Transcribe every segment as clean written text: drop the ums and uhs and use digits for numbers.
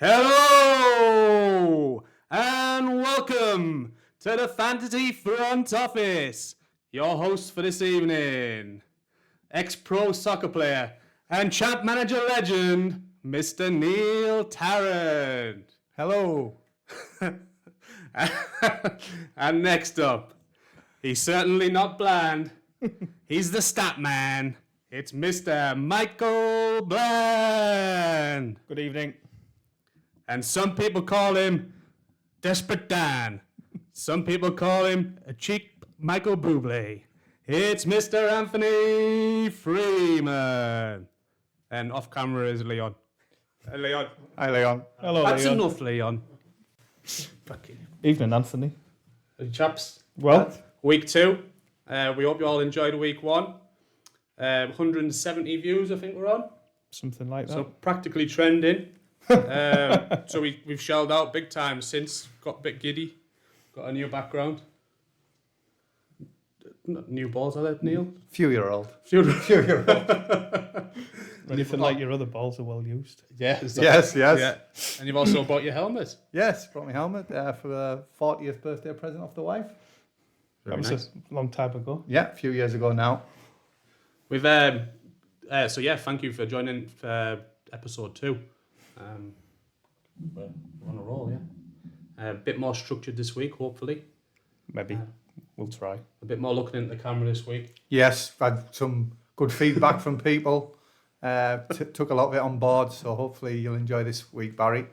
Hello and welcome to the Fantasy Front Office. Your host for this evening, ex-pro soccer player and champ manager legend, Mr. Neil Tarrant. Hello. And next up, he's certainly not bland. He's the stat man. It's Mr. Michael Bland. Good evening. And some people call him Desperate Dan. Some people call him a cheap Michael Bublé. It's Mr. Anthony Freeman. And off camera is Leon. Leon. Hi, Leon. Hello, That's Leon. enough, Leon. Fucking Evening, Anthony. hey, chaps. Well, Week 2. We hope you all enjoyed week 1. 170 views, I think we're on. something like that. So practically trending. So we've shelled out big time since. Got a bit giddy. Got a new background. Not new balls, are they, Neil? Few-year-old. Anything like your other balls are well used. Yeah. Yes. Yeah. And you've also bought your helmet. Yes, brought my helmet for a 40th birthday present off the wife. That was a long time ago. Yeah, a few years ago now. We've so yeah, thank you for joining for episode 2. We're on a roll, yeah. A bit more structured this week, hopefully. Maybe. We'll try. A bit more looking into the camera this week. Yes, I've had some good feedback from people. Took a lot of it on board, so hopefully you'll enjoy this week, Barry.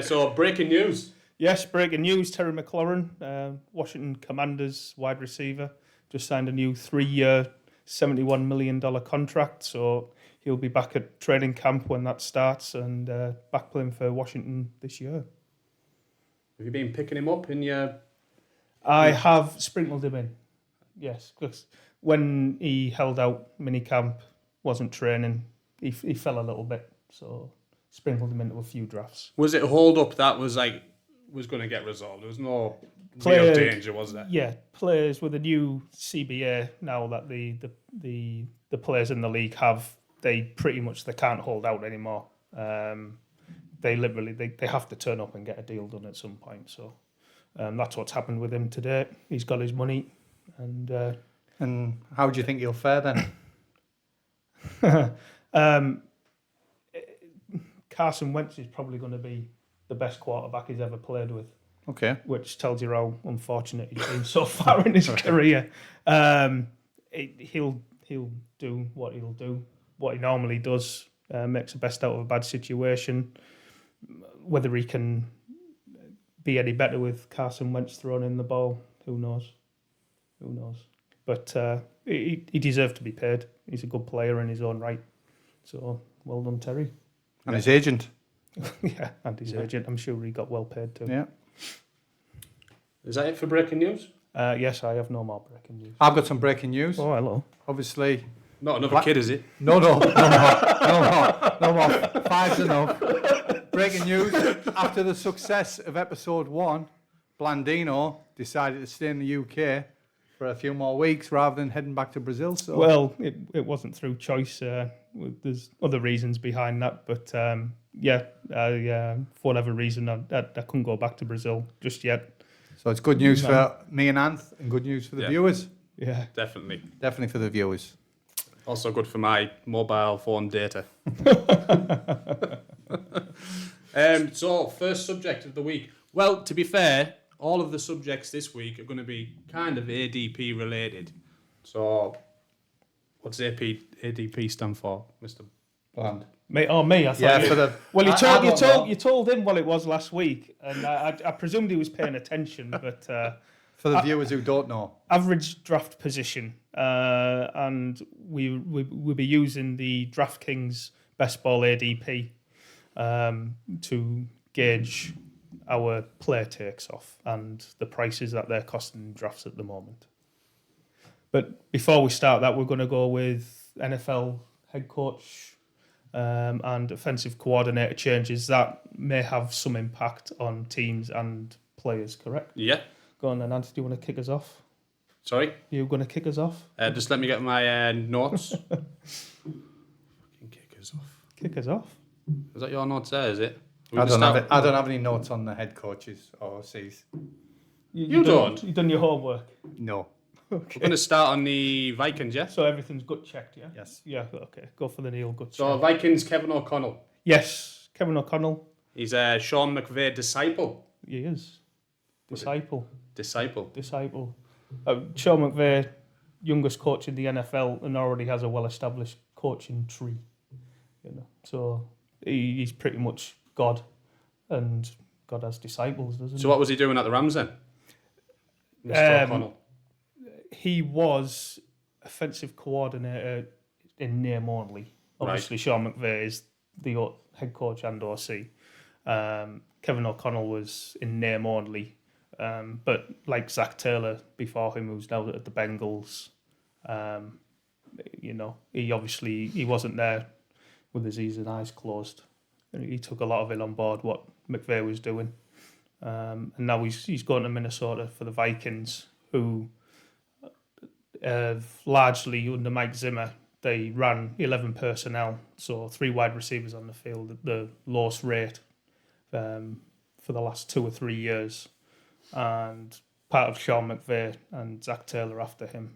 So breaking news. Yes, breaking news. Terry McLaurin, Washington Commanders wide receiver, just signed a new 3-year, $71 million contract. So he'll be back at training camp when that starts and back playing for Washington this year. Have you been picking him up in your... I have sprinkled him in. Yes, because when he held out minicamp, wasn't training, he fell a little bit. So sprinkled him into a few drafts. Was it a hold up that was going to get resolved? There was no real danger, was there? Yeah, players with a new CBA now that the players in the league have, they can't hold out anymore. They have to turn up and get a deal done at some point. So that's what's happened with him today. He's got his money, and how do you think you'll fare then? Carson Wentz is probably going to be the best quarterback he's ever played with. Okay. Which tells you how unfortunate he's been so far in his career. He'll do what he'll do, what he normally does. Makes the best out of a bad situation. Whether he can be any better with Carson Wentz throwing in the ball, who knows? But he deserves to be paid. He's a good player in his own right. So well done, Terry. And his agent. Yeah, and his agent. I'm sure he got well paid too. Yeah. Is that it for breaking news? Yes, I have no more breaking news. I've got some breaking news. Oh, hello. Obviously. Not another kid, is it? No more. 5's enough. Breaking news. After the success of episode 1, Blandino decided to stay in the UK for a few more weeks rather than heading back to Brazil. So. Well, it wasn't through choice. There's other reasons behind that. But for whatever reason, I couldn't go back to Brazil just yet. So it's good news for me and Anth and good news for the viewers. Yeah. Definitely. Definitely for the viewers. Also good for my mobile phone data. So, first subject of the week. Well, to be fair, all of the subjects this week are going to be kind of ADP related. So, what's ADP stand for, Mr. Bland? Me? I thought Well, you told him what it was last week, and I presumed he was paying attention, but... for the viewers who don't know. Average draft position, and we'll be using the DraftKings Best Ball ADP to gauge our player takes off and the prices that they're costing in drafts at the moment. But before we start that, we're going to go with NFL head coach and offensive coordinator changes that may have some impact on teams and players, correct? Yeah. Go on then, Andy, do you want to kick us off? Sorry? You going to kick us off? Just let me get my notes. us off. Kick us off. Is that your notes there, is it? I don't have any notes on the head coaches or OCs. You don't? You've done your homework. No. We're going to start on the Vikings, yeah? So everything's gut checked, yeah? Yes. Yeah, okay. Go for the Neil gut So check. Vikings, Kevin O'Connell. Yes, Kevin O'Connell. He's a Sean McVay disciple. He is. Disciple. Disciple. Sean McVay, youngest coach in the NFL, and already has a well-established coaching tree. So he's pretty much God, and God has disciples, doesn't he? So what was he doing at the Rams then? Mr. O'Connell. He was offensive coordinator in name only. Obviously, Sean McVay is the head coach and OC. Kevin O'Connell was in name only. But like Zach Taylor before him, who's now at the Bengals, he wasn't there with his ears and eyes closed. And he took a lot of it on board, what McVay was doing. And now he's going to Minnesota for the Vikings, who largely under Mike Zimmer, they ran 11 personnel, so 3 wide receivers on the field at the lowest rate for the last 2 or 3 years. And part of Sean McVay and Zach Taylor after him,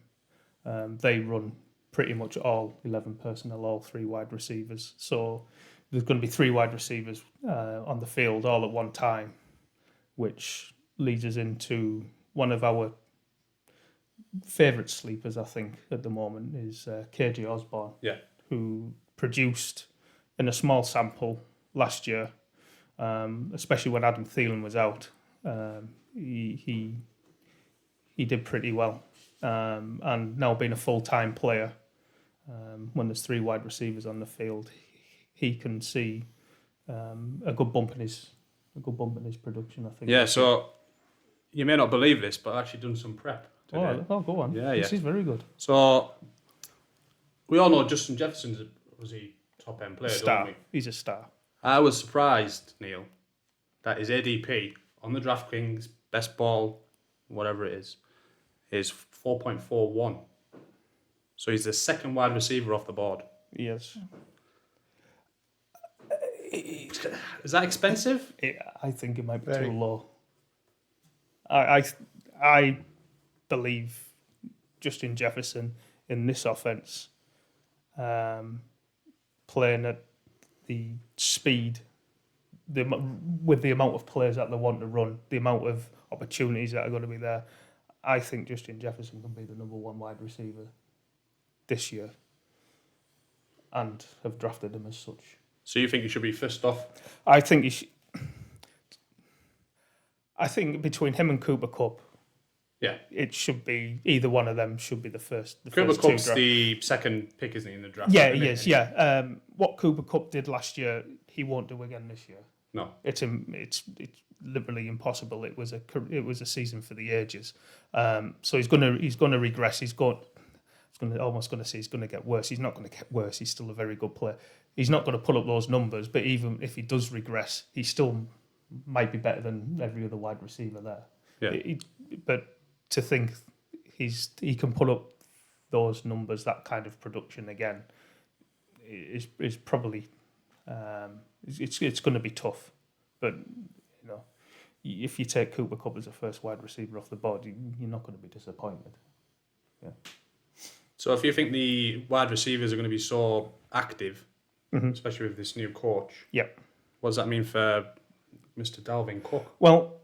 they run pretty much all 11 personnel, all 3 wide receivers. So there's going to be 3 wide receivers on the field all at one time, which leads us into one of our favourite sleepers, I think, at the moment, is KJ Osborne, who produced in a small sample last year, especially when Adam Thielen was out. He did pretty well, and now being a full-time player, when there's 3 wide receivers on the field, he can see a good bump in his production, I think. Yeah, so you may not believe this, but I've actually done some prep today. Oh, go on. Yeah. This is very good. So we all know Justin Jefferson's was he top-end player, Star. don't we? He's a star. I was surprised, Neil, that his ADP on the DraftKings Best Ball, whatever it is 4.41. So he's the second wide receiver off the board. Yes. Is that expensive? I think it might be Very. too low. I believe Justin Jefferson in this offense, playing at the speed, with the amount of players that they want to run, the amount of opportunities that are going to be there, I think Justin Jefferson can be the number 1 wide receiver this year, and have drafted him as such. So you think he should be first off? I think he should. I think between him and Cooper Kupp, it should be either one of them should be the first. Cooper first 2 Kupp's the second pick, isn't he, in the draft? Yeah, he is. Yeah. What Cooper Kupp did last year, he won't do again this year. No. It's literally impossible. It was a season for the ages. So he's going to regress. He's going to get worse. He's not going to get worse. He's still a very good player. He's not going to pull up those numbers, but even if he does regress, he still might be better than every other wide receiver there. Yeah. But to think he can pull up those numbers, that kind of production again, is probably it's going to be tough. But if you take Cooper Kupp as a first wide receiver off the board, you're not going to be disappointed. Yeah. So if you think the wide receivers are going to be so active, especially with this new coach, what does that mean for Mr. Dalvin Cook? Well,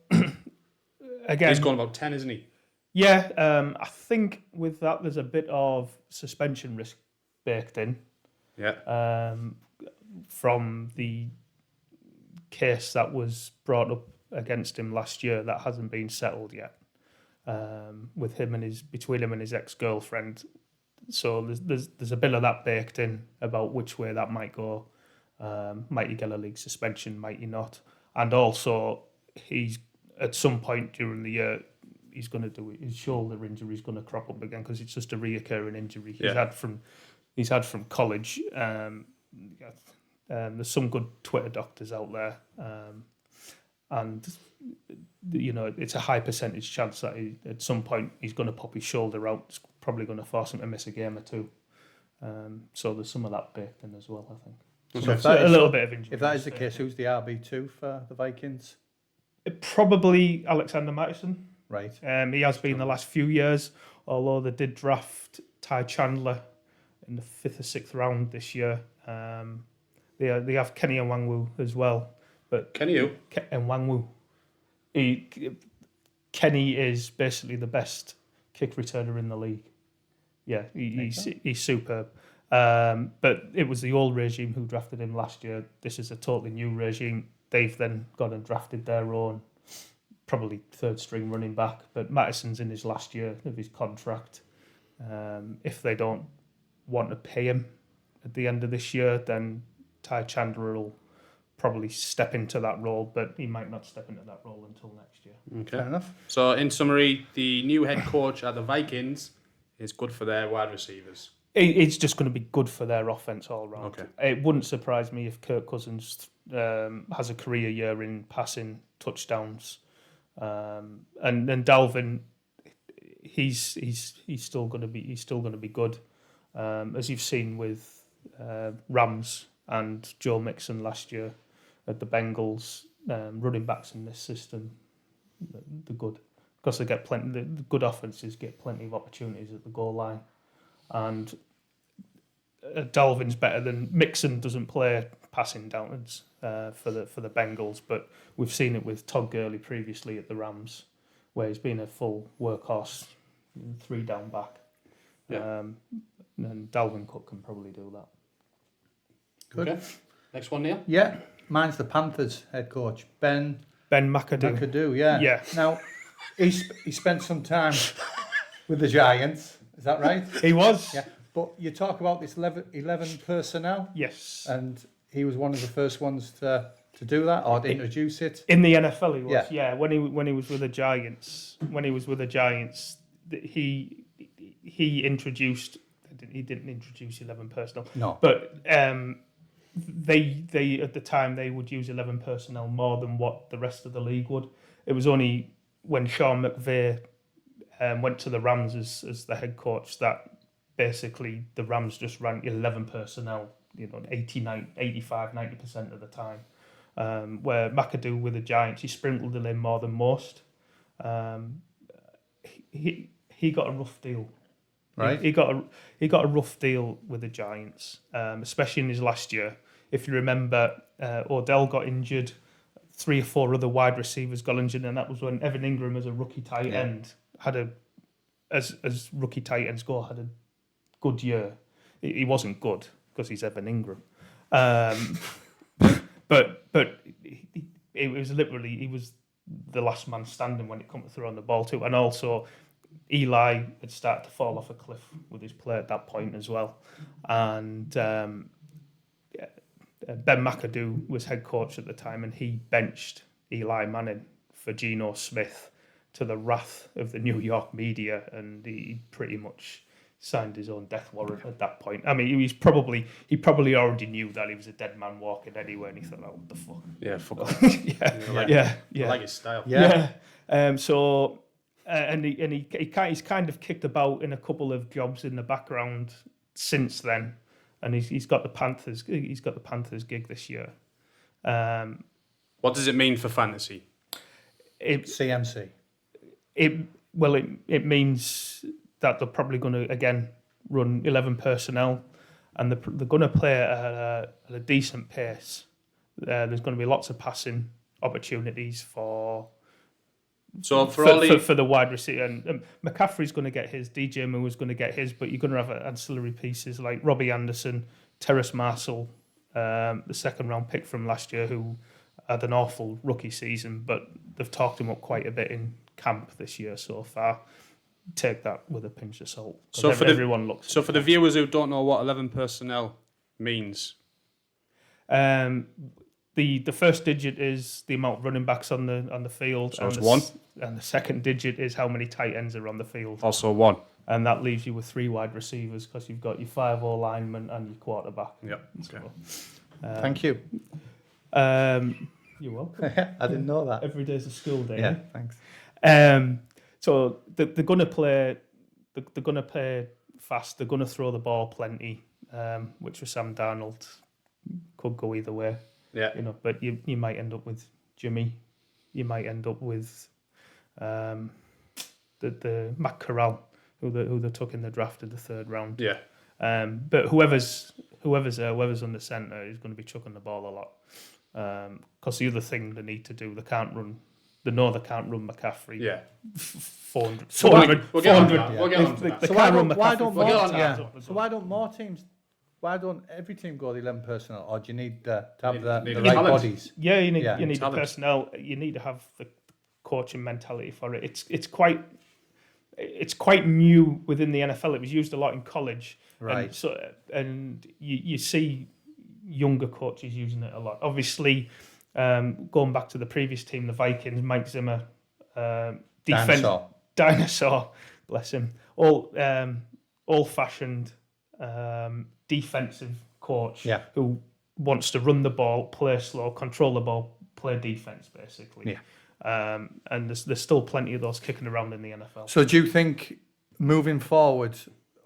again, he's gone about 10, isn't he? Yeah, I think with that there's a bit of suspension risk baked in. Yeah. From the case that was brought up against him last year that hasn't been settled yet. With between him and his ex-girlfriend. So there's a bit of that baked in about which way that might go. Might he get a league suspension? Might he not? And also, he's at some point during the year he's going to do his shoulder injury is going to crop up again because it's just a reoccurring injury he's had from college. There's some good Twitter doctors out there, and it's a high percentage chance that at some point he's going to pop his shoulder out. It's probably going to force him to miss a game or 2. So there's some of that baked in as well, I think. Okay. So a little bit of injury. If that is the case, who's the RB2 for the Vikings? Probably Alexander Mattison. Right. He has been the last few years, although they did draft Ty Chandler in the 5th or 6th round this year. They have Kenny Nwangwu as well. But Kenny who? Nwangwu. Kenny is basically the best kick returner in the league. Yeah, he's superb. But it was the old regime who drafted him last year. This is a totally new regime. They've then gone and drafted their own, probably third string running back. But Mattison's in his last year of his contract. If they don't want to pay him at the end of this year, then Ty Chandler will probably step into that role, but he might not step into that role until next year. Okay. Fair enough. So, in summary, the new head coach at the Vikings is good for their wide receivers. It's just going to be good for their offense all round. Okay. It wouldn't surprise me if Kirk Cousins has a career year in passing touchdowns, and Dalvin, he's still going to be good, as you've seen with Rams and Joe Mixon last year at the Bengals. Running backs in this system, they're good because they get plenty. The good offenses get plenty of opportunities at the goal line, and Dalvin's better than Mixon. Doesn't play passing downs for the Bengals, but we've seen it with Todd Gurley previously at the Rams, where he's been a full workhorse, 3-down back. Yeah. And Dalvin Cook can probably do that. Good. Okay. Next one, Neil. Yeah, mine's the Panthers head coach, Ben McAdoo. McAdoo. Yeah. Yeah. Now, he spent some time with the Giants. Is that right? He was. Yeah. But you talk about this 11 personnel, Yes. and he was one of the first ones to do that or to introduce it. In the NFL, he was. Yeah. Yeah. When he was with the Giants, he introduced. He didn't introduce 11 personnel. No. But they at the time they would use 11 personnel more than what the rest of the league would. It was only when Sean McVay went to the Rams as the head coach that basically the Rams just ran 11 personnel, 85, 90% of the time. Where McAdoo with the Giants, he sprinkled it in more than most. He got a rough deal. Right. He got a rough deal with the Giants, especially in his last year. If you remember, Odell got injured, 3 or 4 other wide receivers got injured, and that was when Evan Ingram, as a rookie tight end, as rookie tight ends go, had a good year. He wasn't good because he's Evan Ingram, but it was literally he was the last man standing when it come to throwing the ball too, and also Eli had started to fall off a cliff with his play at that point as well. And Ben McAdoo was head coach at the time, and he benched Eli Manning for Geno Smith to the wrath of the New York media, and he pretty much signed his own death warrant at that point. I mean, he probably already knew that he was a dead man walking anyway, and he thought, "Oh, what the fuck?" Yeah, fuck off. Yeah. I like his style. Yeah. He's kind of kicked about in a couple of jobs in the background since then, and he's got the Panthers gig this year. What does it mean for fantasy? CMC. It means that they're probably going to again run 11 personnel, and they're going to play at a decent pace. There's going to be lots of passing opportunities for the wide receiver, and McCaffrey's going to get his, DJ Moore is going to get his, but you're going to have ancillary pieces like Robbie Anderson, Terrace Marshall, the 2nd round pick from last year, who had an awful rookie season, but they've talked him up quite a bit in camp this year so far. Take that with a pinch of salt. So for the viewers who don't know what 11 personnel means, the first digit is the amount of running backs on the field. So it's 1. And the second digit is how many tight ends are on the field. Also 1. And that leaves you with 3 wide receivers because you've got your 5 linemen and your quarterback. Yeah. Okay. Thank you. You're welcome. I didn't know that. Every day's a school day. Yeah, thanks. So they're going to play. They're going to play fast. They're going to throw the ball plenty. which was Sam Darnold. Could go either way, Yeah. But you might end up with Jimmy. You might end up with the Matt Corral, who they took in the draft in the 3rd round. Yeah. But whoever's under centre is going to be chucking the ball a lot. Because the other thing they need to do, they can't run McCaffrey. Yeah. 400. So 400. we'll get on to 400. that. We'll get on to that. They So can't run why McCaffrey. don't We'll more, get on to that. yeah. So why don't more teams? Why don't every team go the 11 personnel, or do you need to have Need the the right talent. bodies? Yeah, you need Yeah. the Talent. personnel. You need to have the coaching mentality for it. It's quite new within the NFL. It was used a lot in college, Right. And you see younger coaches using it a lot. Obviously, going back to the previous team, the Vikings, Mike Zimmer, defense dinosaur, bless him, old-fashioned defensive coach who wants to run the ball, play slow, control the ball, play defense, basically. Yeah. And there's still plenty of those kicking around in the NFL. So do you think moving forward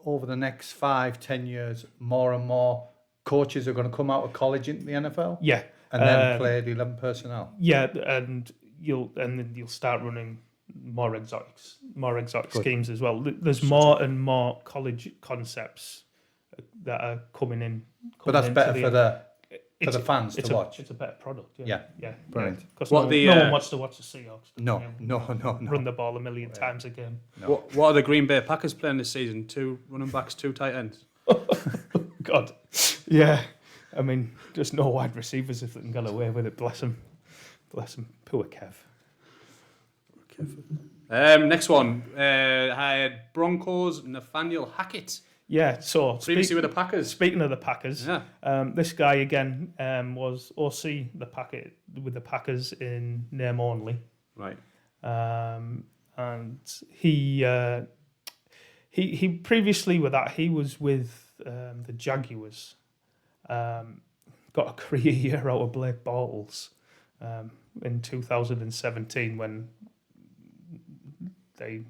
over the next 5-10 years, more and more coaches are going to come out of college into the NFL? Yeah. And then play the 11 personnel? Yeah, and then you'll start running more exotic schemes as well. There's more and more college concepts that are coming in. But that's better for the fans to watch. It's a better product. Yeah. Brilliant. Because no one wants to watch the Seahawks. No. Run the ball a million times a game. No. What are the Green Bay Packers playing this season? 2 running backs, 2 tight ends. God. Yeah. I mean, just no wide receivers if they can get away with it. Bless them. Poor Kev. Next one. I had Broncos, Nathaniel Hackett. Yeah, so Previously with the Packers. Speaking of the Packers, Yeah. this guy again was OC with the Packers in name only. Right. And he previously with that he was with the Jaguars. Got a career year out of Blake Bortles in 2017 when they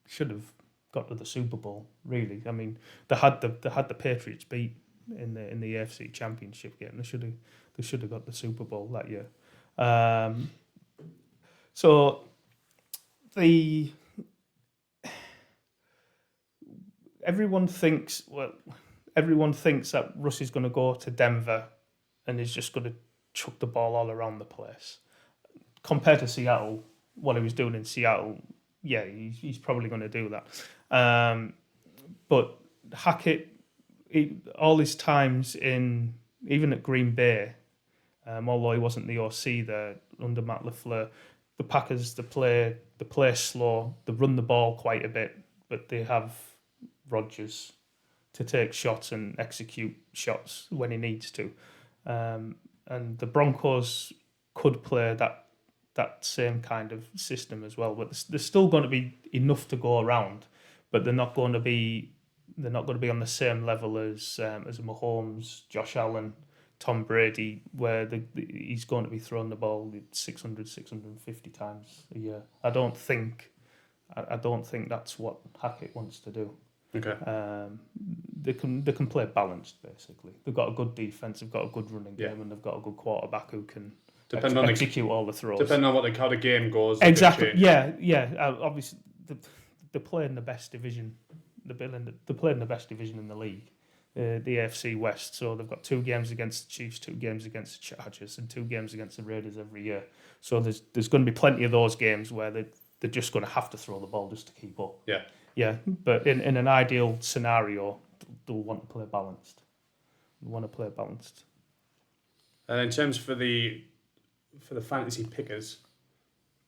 should have got to the Super Bowl. Really, I mean, they had the Patriots beat in the AFC Championship game. They should have got the Super Bowl that year. So everyone thinks that Russ is going to go to Denver and is just going to chuck the ball all around the place. Compared to Seattle, what he was doing in Seattle, yeah, he's probably going to do that. But Hackett, all his times even at Green Bay, although he wasn't the OC there under Matt LaFleur, the Packers, they play slow, they run the ball quite a bit, but they have Rodgers to take shots and execute shots when he needs to. And the Broncos could play that same kind of system as well, but there's still going to be enough to go around, but they're not going to be on the same level as Mahomes, Josh Allen, Tom Brady, where he's going to be throwing the ball 600, 650 times a year. I don't think that's what Hackett wants to do. Okay. They can play balanced, basically. They've got a good defense, they've got a good running game, and they've got a good quarterback who can execute all the throws. Depending on how the game goes. Exactly. Yeah. Obviously, they're playing the best division. They're playing the best division in the league, the AFC West. So they've got 2 games against the Chiefs, 2 games against the Chargers, and 2 games against the Raiders every year. So there's going to be plenty of those games where they're just going to have to throw the ball just to keep up. Yeah. Yeah, but in an ideal scenario, they'll want to play balanced. And in terms for the fantasy pickers,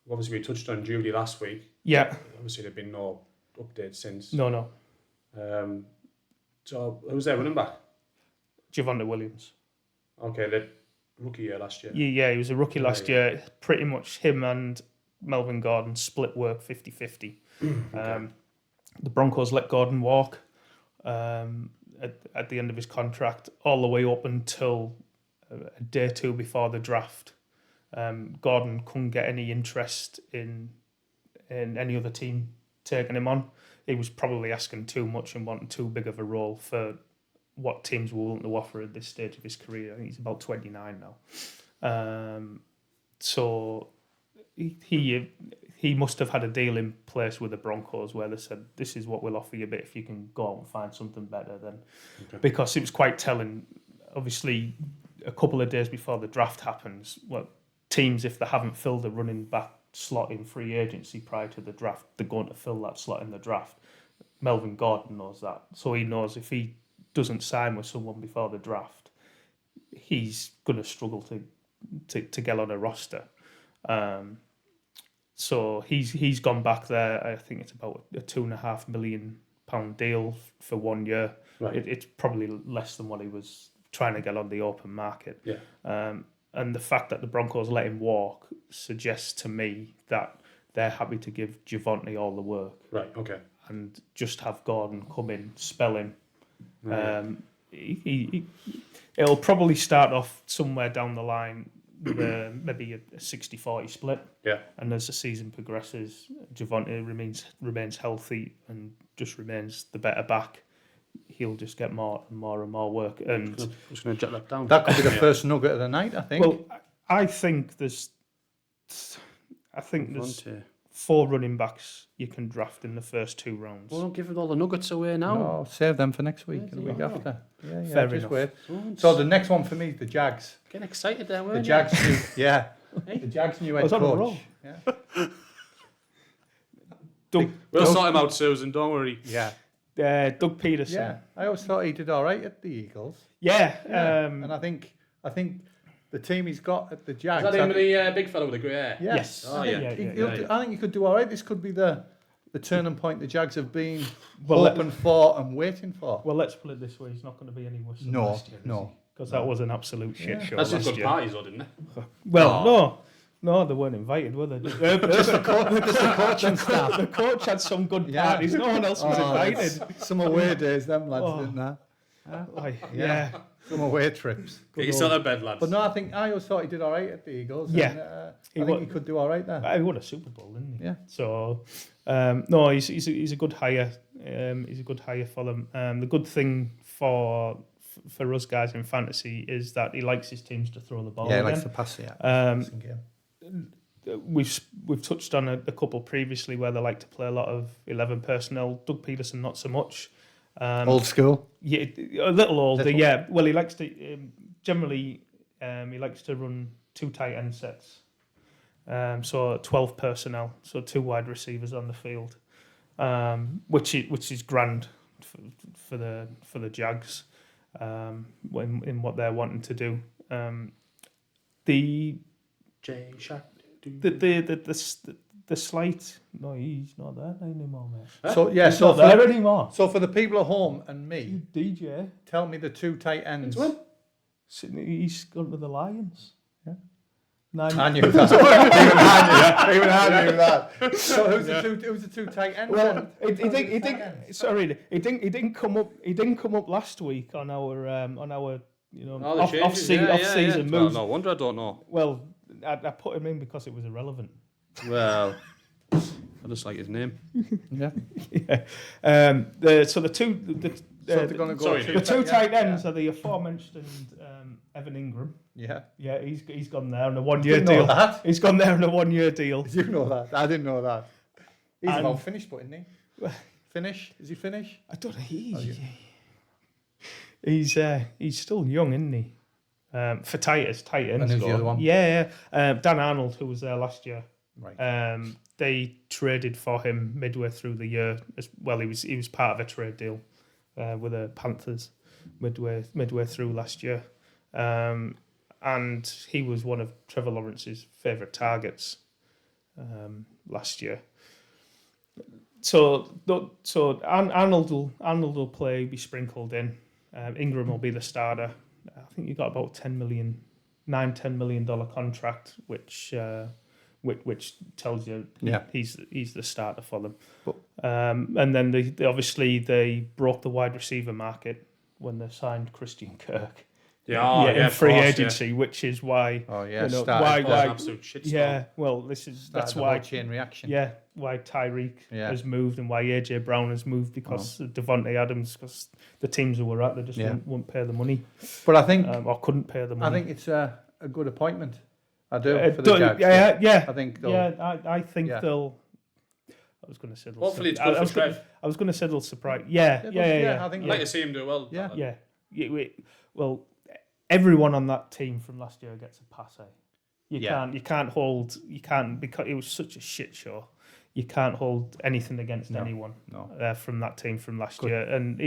obviously we touched on Judy last week. Yeah. Obviously there've been no updates since. No. So who's their running back? Javonte Williams. Okay, the rookie year last year. Yeah, he was a rookie last year. Pretty much him and Melvin Gordon split work 50-50. Okay. The Broncos let Gordon walk at the end of his contract, all the way up until a day or 2 before the draft. Gordon couldn't get any interest in any other team taking him on. He was probably asking too much and wanting too big of a role for what teams were willing to offer at this stage of his career. I think he's about 29 now. So he must have had a deal in place with the Broncos where they said, this is what we'll offer you, but if you can go out and find something better, then... Okay. Because it was quite telling, obviously, a couple of days before the draft happens, teams, if they haven't filled a running back slot in free agency prior to the draft, they're going to fill that slot in the draft. Melvin Gordon knows that. So he knows if he doesn't sign with someone before the draft, he's going to struggle to get on a roster. So he's gone back there. I think it's about a £2.5 million deal for 1 year. Right. It's probably less than what he was trying to get on the open market. Yeah. And the fact that the Broncos let him walk suggests to me that they're happy to give Javonte all the work. Right, okay. And just have Gordon come in, spell him. It'll probably start off somewhere down the line with maybe a 60-40 split. Yeah. And as the season progresses, Javonte remains healthy and just remains the better back. He'll just get more and more work. And I'm just going to jot that down. That could be the first nugget of the night, I think. Well, I think there's 4 running backs you can draft in the first 2 rounds. Well, don't give all the nuggets away now. No, save them for next week and the week after. Yeah, Fair just enough. wait. So the next one for me is the Jags. Getting excited there, weren't The you? Jags, the Jags new head coach. Yeah. We'll sort him out, Susan. Don't worry. Yeah. Doug Peterson. Yeah, I always thought he did all right at the Eagles. Yeah. And I think the team he's got at the Jags. Is that him, the big fellow with the grey hair? Yes. Oh, I think he could do all right. This could be the turning point the Jags have been hoping for and waiting for. Well, let's put it this way: he's not going to be any worse than last year. No, because that was an absolute shit show. That's last just good year. parties, though, didn't it? Well, no, they weren't invited, were they? just the coach and staff. The coach had some good parties. No one else was invited. Some away days, them lads, didn't they? Yeah. Some away trips. Get yourself to bed, lads. But no, I always thought he did all right at the Eagles. Yeah. And, I think he could do all right there. He won a Super Bowl, didn't he? Yeah. So, no, he's a good hire. He's a good hire for them. The good thing for us guys in fantasy is that he likes his teams to throw the ball. Yeah, he likes to pass it. Passing game. We've touched on a couple previously where they like to play a lot of 11 personnel. Doug Peterson, not so much. Old school? Yeah, a little older, yeah. Well, he likes to, generally, he likes to run 2 tight end sets. So 12 personnel, so 2 wide receivers on the field, which is grand for the Jags in what they're wanting to do. The slight. No, he's not there anymore, mate. So yeah, he's not there anymore. So for the people at home and me, DJ, tell me the 2 tight ends. He's gone to the Lions. Yeah, I knew that. Even I knew that. So who's the 2 tight ends? Well, he didn't come up. He didn't come up last week on our off-season moves. No wonder I don't know. Well, I put him in because it was irrelevant. Well, I just like his name. Yeah. The 2 tight ends are the aforementioned Evan Ingram. Yeah. Yeah, he's gone there on a 1-year deal. He's gone there on a 1-year deal. Did you know that? I didn't know that. He's about finished, but isn't he? Finish? Is he finished? I don't know. He's still young, isn't he? For tight ends. And who's the other one? Yeah. Dan Arnold, who was there last year. Right. They traded for him midway through the year. As well, he was part of a trade deal with the Panthers midway through last year, and he was one of Trevor Lawrence's favourite targets last year. So Arnold will play, be sprinkled in. Ingram will be the starter. I think he got about $10 million contract, which tells you he's the starter for them. And then they obviously broke the wide receiver market when they signed Christian Kirk. In free agency, which is why. Oh yeah, why an absolute shitstorm. Yeah, well, that's why chain reaction. Yeah, Tyreek Yeah. has moved and why AJ Brown has moved because of Devontae Adams, because the teams who were at, they just wouldn't pay the money. But I think or couldn't pay the money. I think it's a good appointment. I do for the Jags. Yeah. I think I think they'll. I was going to say they'll. Hopefully it's good for Trev. I was going to say they'll surprise. Yeah. I think I'd like to see him do well. Yeah. Well, everyone on that team from last year gets a pass. You can't hold. You can't, because it was such a shit show. You can't hold anything against anyone from that team from last year. And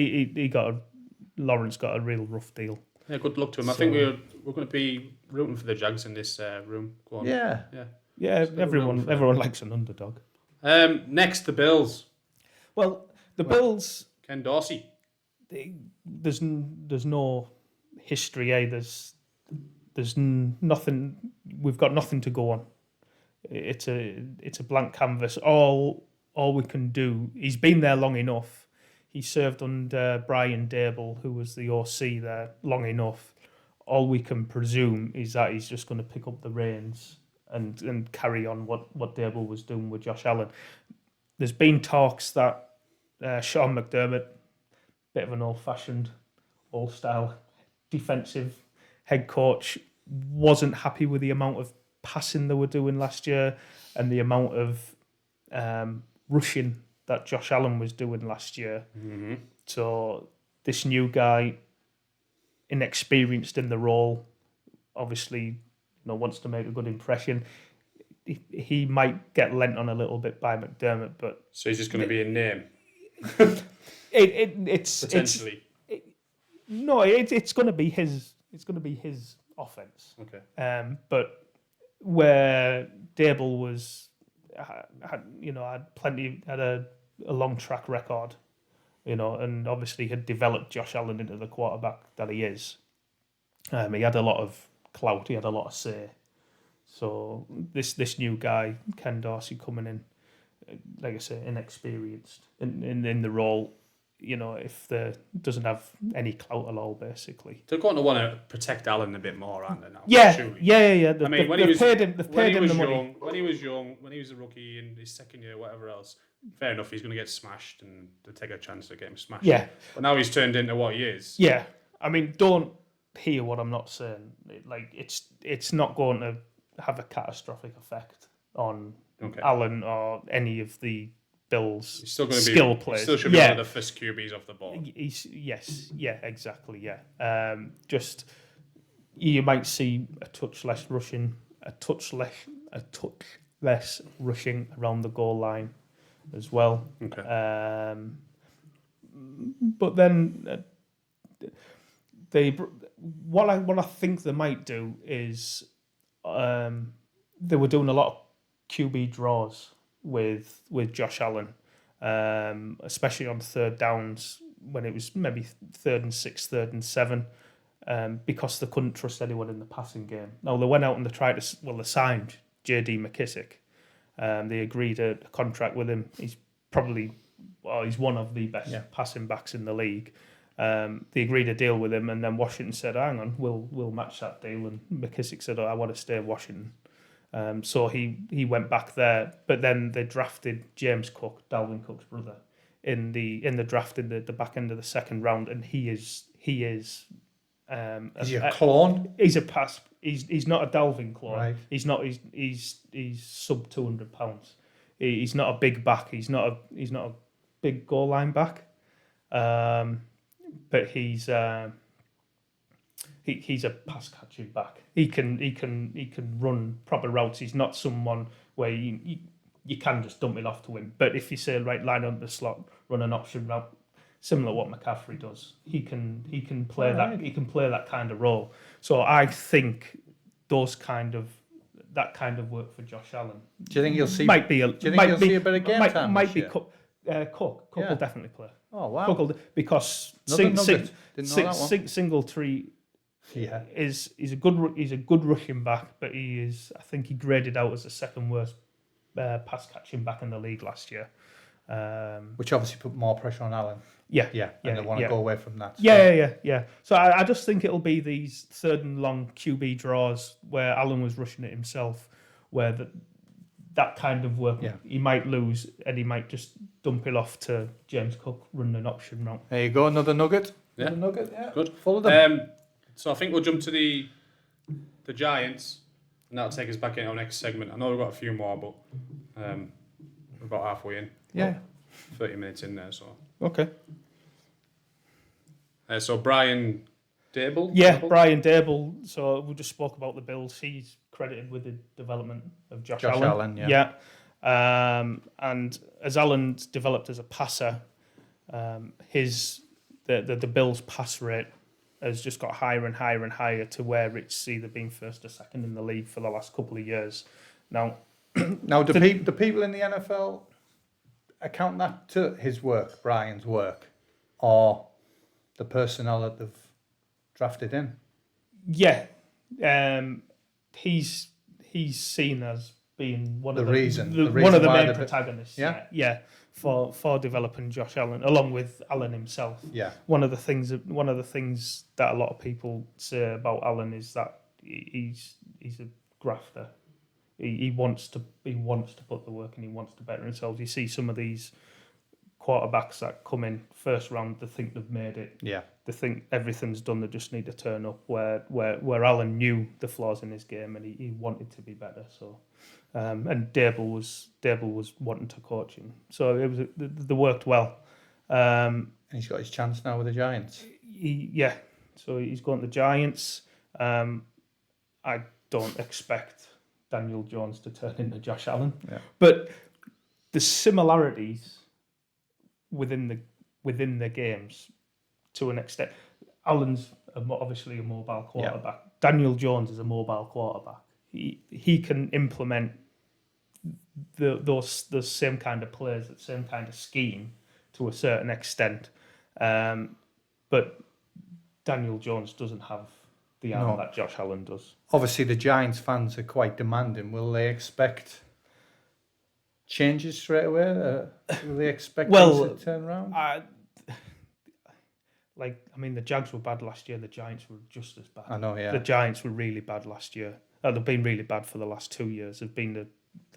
Lawrence got a real rough deal. Yeah, good luck to him. I think we're going to be rooting for the Jags in this room. Go on. Yeah. Everyone likes an underdog. Next, the Bills. Well, the Bills. Ken Dorsey. There's no history. There's nothing. We've got nothing to go on. It's a blank canvas. All we can do. He's been there long enough. He served under Brian Dable, who was the OC there, long enough. All we can presume is that he's just going to pick up the reins and carry on what Dable was doing with Josh Allen. There's been talks that Sean McDermott, bit of an old-fashioned, old-style defensive head coach, wasn't happy with the amount of passing they were doing last year and the amount of rushing that Josh Allen was doing last year. Mm-hmm. So this new guy, inexperienced in the role, obviously wants to make a good impression. He might get lent on a little bit by McDermott, but so he's just going to be a name. It's potentially. It's going to be his. It's going to be his offense. Okay. But where Dable was, had a long track record, and obviously had developed Josh Allen into the quarterback that he is. He had a lot of clout. He had a lot of say. So this new guy, Ken Dorsey, coming in, like I say, inexperienced in the role. If they doesn't have any clout at all, basically. They're going to want to protect Allen a bit more, aren't they now? Yeah, surely. yeah. They've paid him the money. When he was young, when he was a rookie in his second year, whatever else, fair enough, he's going to get smashed and they'll take a chance to get him smashed. Yeah. But now he's turned into what he is. Yeah. Don't hear what I'm not saying. It's not going to have a catastrophic effect on Allen or any of the Bills' He's still going to skill be, players. He still should be one of the first QBs off the ball. Exactly. Just you might see a touch less rushing around the goal line as well. Okay. But then what I think they might do is they were doing a lot of QB draws with Josh Allen, especially on third downs when it was maybe 3rd and 6, 3rd and 7, because they couldn't trust anyone in the passing game. Now they went out and they signed J.D. McKissick. They agreed a contract with him. He's one of the best passing backs in the league. They agreed a deal with him, and then Washington said, "Hang on, we'll match that deal." And McKissick said, "I want to stay in Washington." So he went back there, but then they drafted James Cook, Dalvin Cook's brother, in the draft in the back end of the second round, and he is. Is he a clone? He's a pass. He's not a Dalvin clone. Right. He's not. He's sub 200 pounds. He's not a big back. He's not a big goal line back. But he's a pass catching back. He can run proper routes. He's not someone where you can just dump it off to him. But if you say line up the slot, run an option route, similar to what McCaffrey does, he can play that. He can play that kind of role. So I think that kind of work for Josh Allen. Do you think you'll see? Do you think you'll see a bit of game time? Might be Cook. Cook will definitely play. Oh wow! Because Singletary is a good rushing back, but I think he graded out as the second worst pass catching back in the league last year. Which obviously put more pressure on Allen. And they want to go away from that. So. So I just think it'll be these 3rd and long QB draws where Allen was rushing it himself, where that kind of work. Yeah. He might lose, and he might just dump it off to James Cook, run an option route. There you go, another nugget. Yeah. Another nugget, yeah. Good. Full of them. So I think we'll jump to the Giants, and that'll take us back into our next segment. I know we've got a few more, but we're about halfway in. Yeah. 30 minutes in there, so. Okay. So Brian Dable? Yeah, Brian Dable. So we just spoke about the Bills. He's credited with the development of Josh Allen. yeah. And as Allen's developed as a passer, the Bills' pass rate has just got higher and higher and higher to where it's either been first or second in the league for the last couple of years. Now, Do people in the NFL account that to his work, Brian's work, or the personnel that they've drafted in? yeah, he's seen as being one of the main protagonists. Yeah? For developing Josh Allen, along with Allen himself. Yeah. One of the things that a lot of people say about Allen is that he's a grafter. He wants to put the work in. He wants to better himself. You see some of these quarterbacks that come in first round, they think they've made it. Yeah. They think everything's done. They just need to turn up. Where Allen knew the flaws in his game and he wanted to be better. So, and Dable was wanting to coach him. So it was they worked well. And he's got his chance now with the Giants. So he's going to the Giants. I don't expect Daniel Jones to turn into Josh Allen. Yeah. But the similarities within the games, to an extent, Allen's obviously a mobile quarterback. Yeah. Daniel Jones is a mobile quarterback. He can implement those same kind of plays, that same kind of scheme to a certain extent, but Daniel Jones doesn't have the arm that Josh Allen does. Obviously, the Giants fans are quite demanding. Will they expect changes straight away? Will they expect things to turn around? The Jags were bad last year. The Giants were just as bad. I know, yeah. The Giants were really bad last year. They've been really bad for the last 2 years. They've been the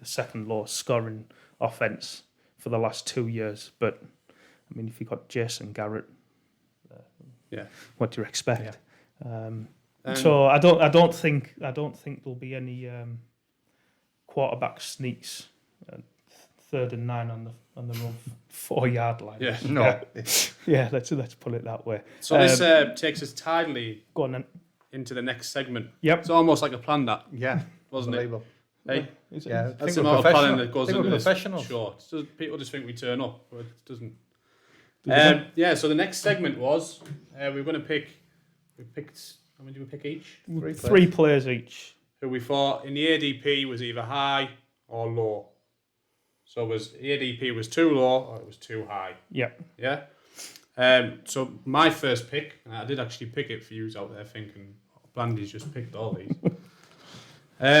second lowest scoring offense for the last 2 years. But I mean, if you got Jason Garrett, what do you expect? Yeah. So I don't think there'll be any quarterback sneaks. 3rd and 9 on the own 4-yard line. Yeah, no. Yeah, let's put it that way. So this takes us tidily go on then. Into the next segment. Yep. It's almost like a plan that. Yeah. Wasn't it? Hey? Yeah. That's the amount of planning that goes into this professionals. Sure. So people just think we turn up, but it doesn't. So the next segment was we picked how many did we pick each? 3 players each. Who we thought in the ADP was either high or low. So the ADP was too low or it was too high. Yep. Yeah. So my first pick, and I did actually pick it for you out there thinking, Blandy's just picked all these,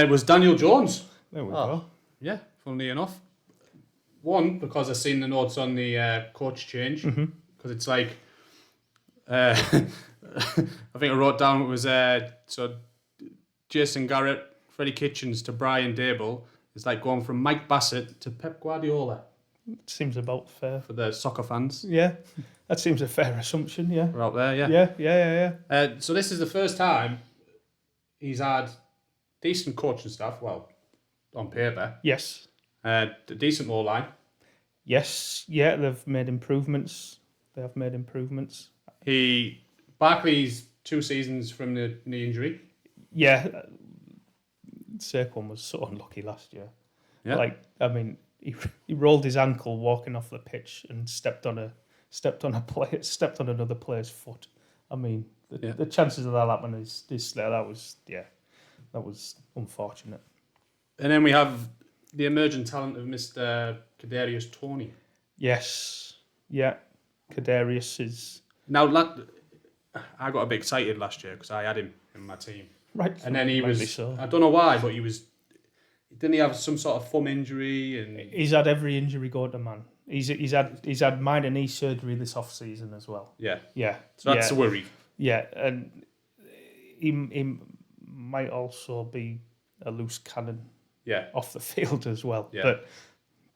was Daniel Jones. There we go. Yeah, funnily enough. One, because I've seen the notes on the coach change, because it's like, I think I wrote down it was so Jason Garrett, Freddie Kitchens to Brian Dable. It's like going from Mike Bassett to Pep Guardiola. Seems about fair. For the soccer fans. Yeah, that seems a fair assumption, yeah. We're out there, yeah. Yeah. So this is the first time he's had decent coaching staff, well, on paper. Yes. A decent O-line. Yes, yeah, they've made improvements. Barkley's 2 seasons from the knee injury. Yeah, Saquon was so unlucky last year. Yeah. He rolled his ankle walking off the pitch and stepped on another player's foot. I mean, the chances of that happening that was unfortunate. And then we have the emerging talent of Mr. Kadarius Toney. Yes, yeah, Kadarius is now. I got a bit excited last year because I had him in my team. Right, and then he was. So. I don't know why, but he was. Didn't he have some sort of thumb injury? And he's had every injury go to man. He's had minor knee surgery this off season as well. Yeah. Yeah. So that's a worry. Yeah, and he might also be a loose cannon Yeah. off the field as well. Yeah. But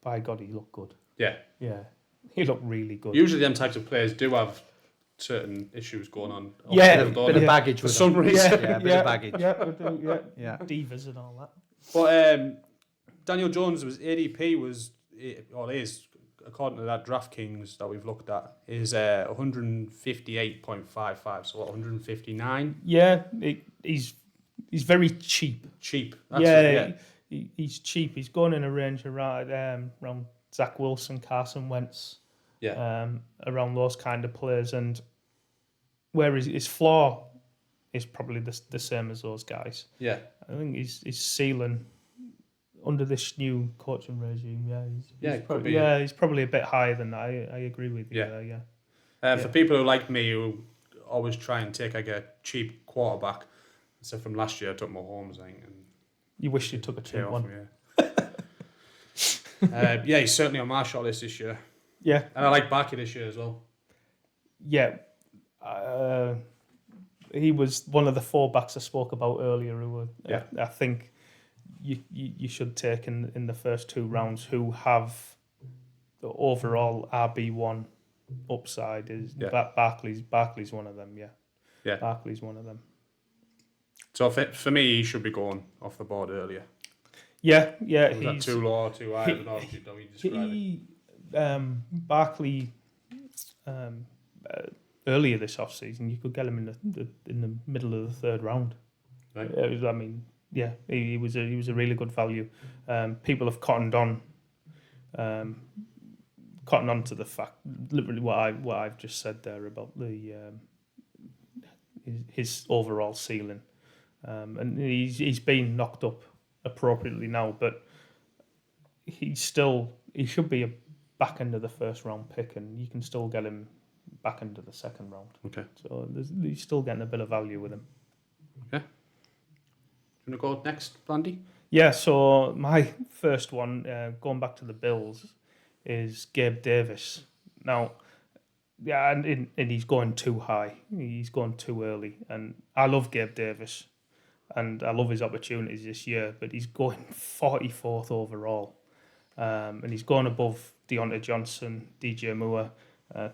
by God, he looked good. Yeah. Yeah, he looked really good. Usually, them types of players do have certain issues going on. off Yeah, the field, don't Bit they? of baggage For with some them. reason. Yeah, a bit of baggage. Yeah, we do, yeah. Yeah. Divas and all that. But Daniel Jones was ADP was or is, according to that DraftKings that we've looked at, is 158.55, so 159. Yeah, he's very cheap. Cheap. That's it, He's cheap. He's going in a range around Zach Wilson, Carson Wentz, around those kind of players. And where his floor is probably the same as those guys. Yeah. I think his ceiling under this new coaching regime, he's probably a bit higher than that. I agree with you. For people who like me, who always try and take like a cheap quarterback, so from last year I took Mahomes, I think, and You wish you took a cheap one. He's certainly on my shot list this year. Yeah. And I like Barkley this year as well. Yeah. He was one of the fullbacks I spoke about earlier who I think you should take in the first 2 rounds who have the overall RB1 upside. Barkley's one of them, yeah. Barkley's one of them. So for me, he should be going off the board earlier. Yeah. Was that too low or too high? I don't know how you describe it. Barkley earlier this off-season, you could get him in the middle of the 3rd round. Right. He was a really good value. People have cottoned on to the fact, literally what I've just said there about his overall ceiling, and he's been knocked up appropriately now, but he should be a back end of the 1st round pick, and you can still get him back into the 2nd round. Okay. So he's still getting a bit of value with him. Okay. Do you want to go next, Brandy? Yeah, so my first one, going back to the Bills, is Gabe Davis. Now, and he's going too high. He's going too early. And I love Gabe Davis, and I love his opportunities this year, but he's going 44th overall. And he's going above Deontay Johnson, DJ Moore,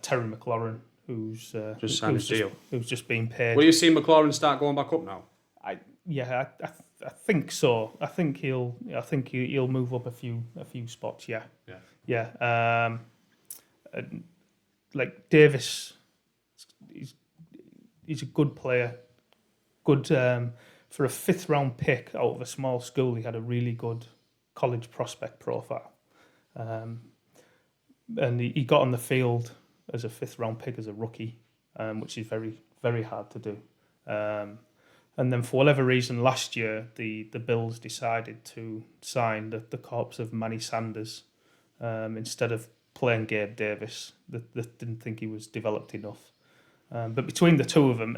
Terry McLaurin, who's just signed his deal. Who's just been paid. Will you see McLaurin start going back up now? I think so. I think he'll move up a few spots. Yeah. Like Davis, he's a good player. Good for a 5th round pick out of a small school. He had a really good college prospect profile, and he got on the field as a 5th round pick as a rookie, which is very, very hard to do. And then for whatever reason, last year, the Bills decided to sign the corpse of Manny Sanders instead of playing Gabe Davis. They didn't think he was developed enough. But between the two of them,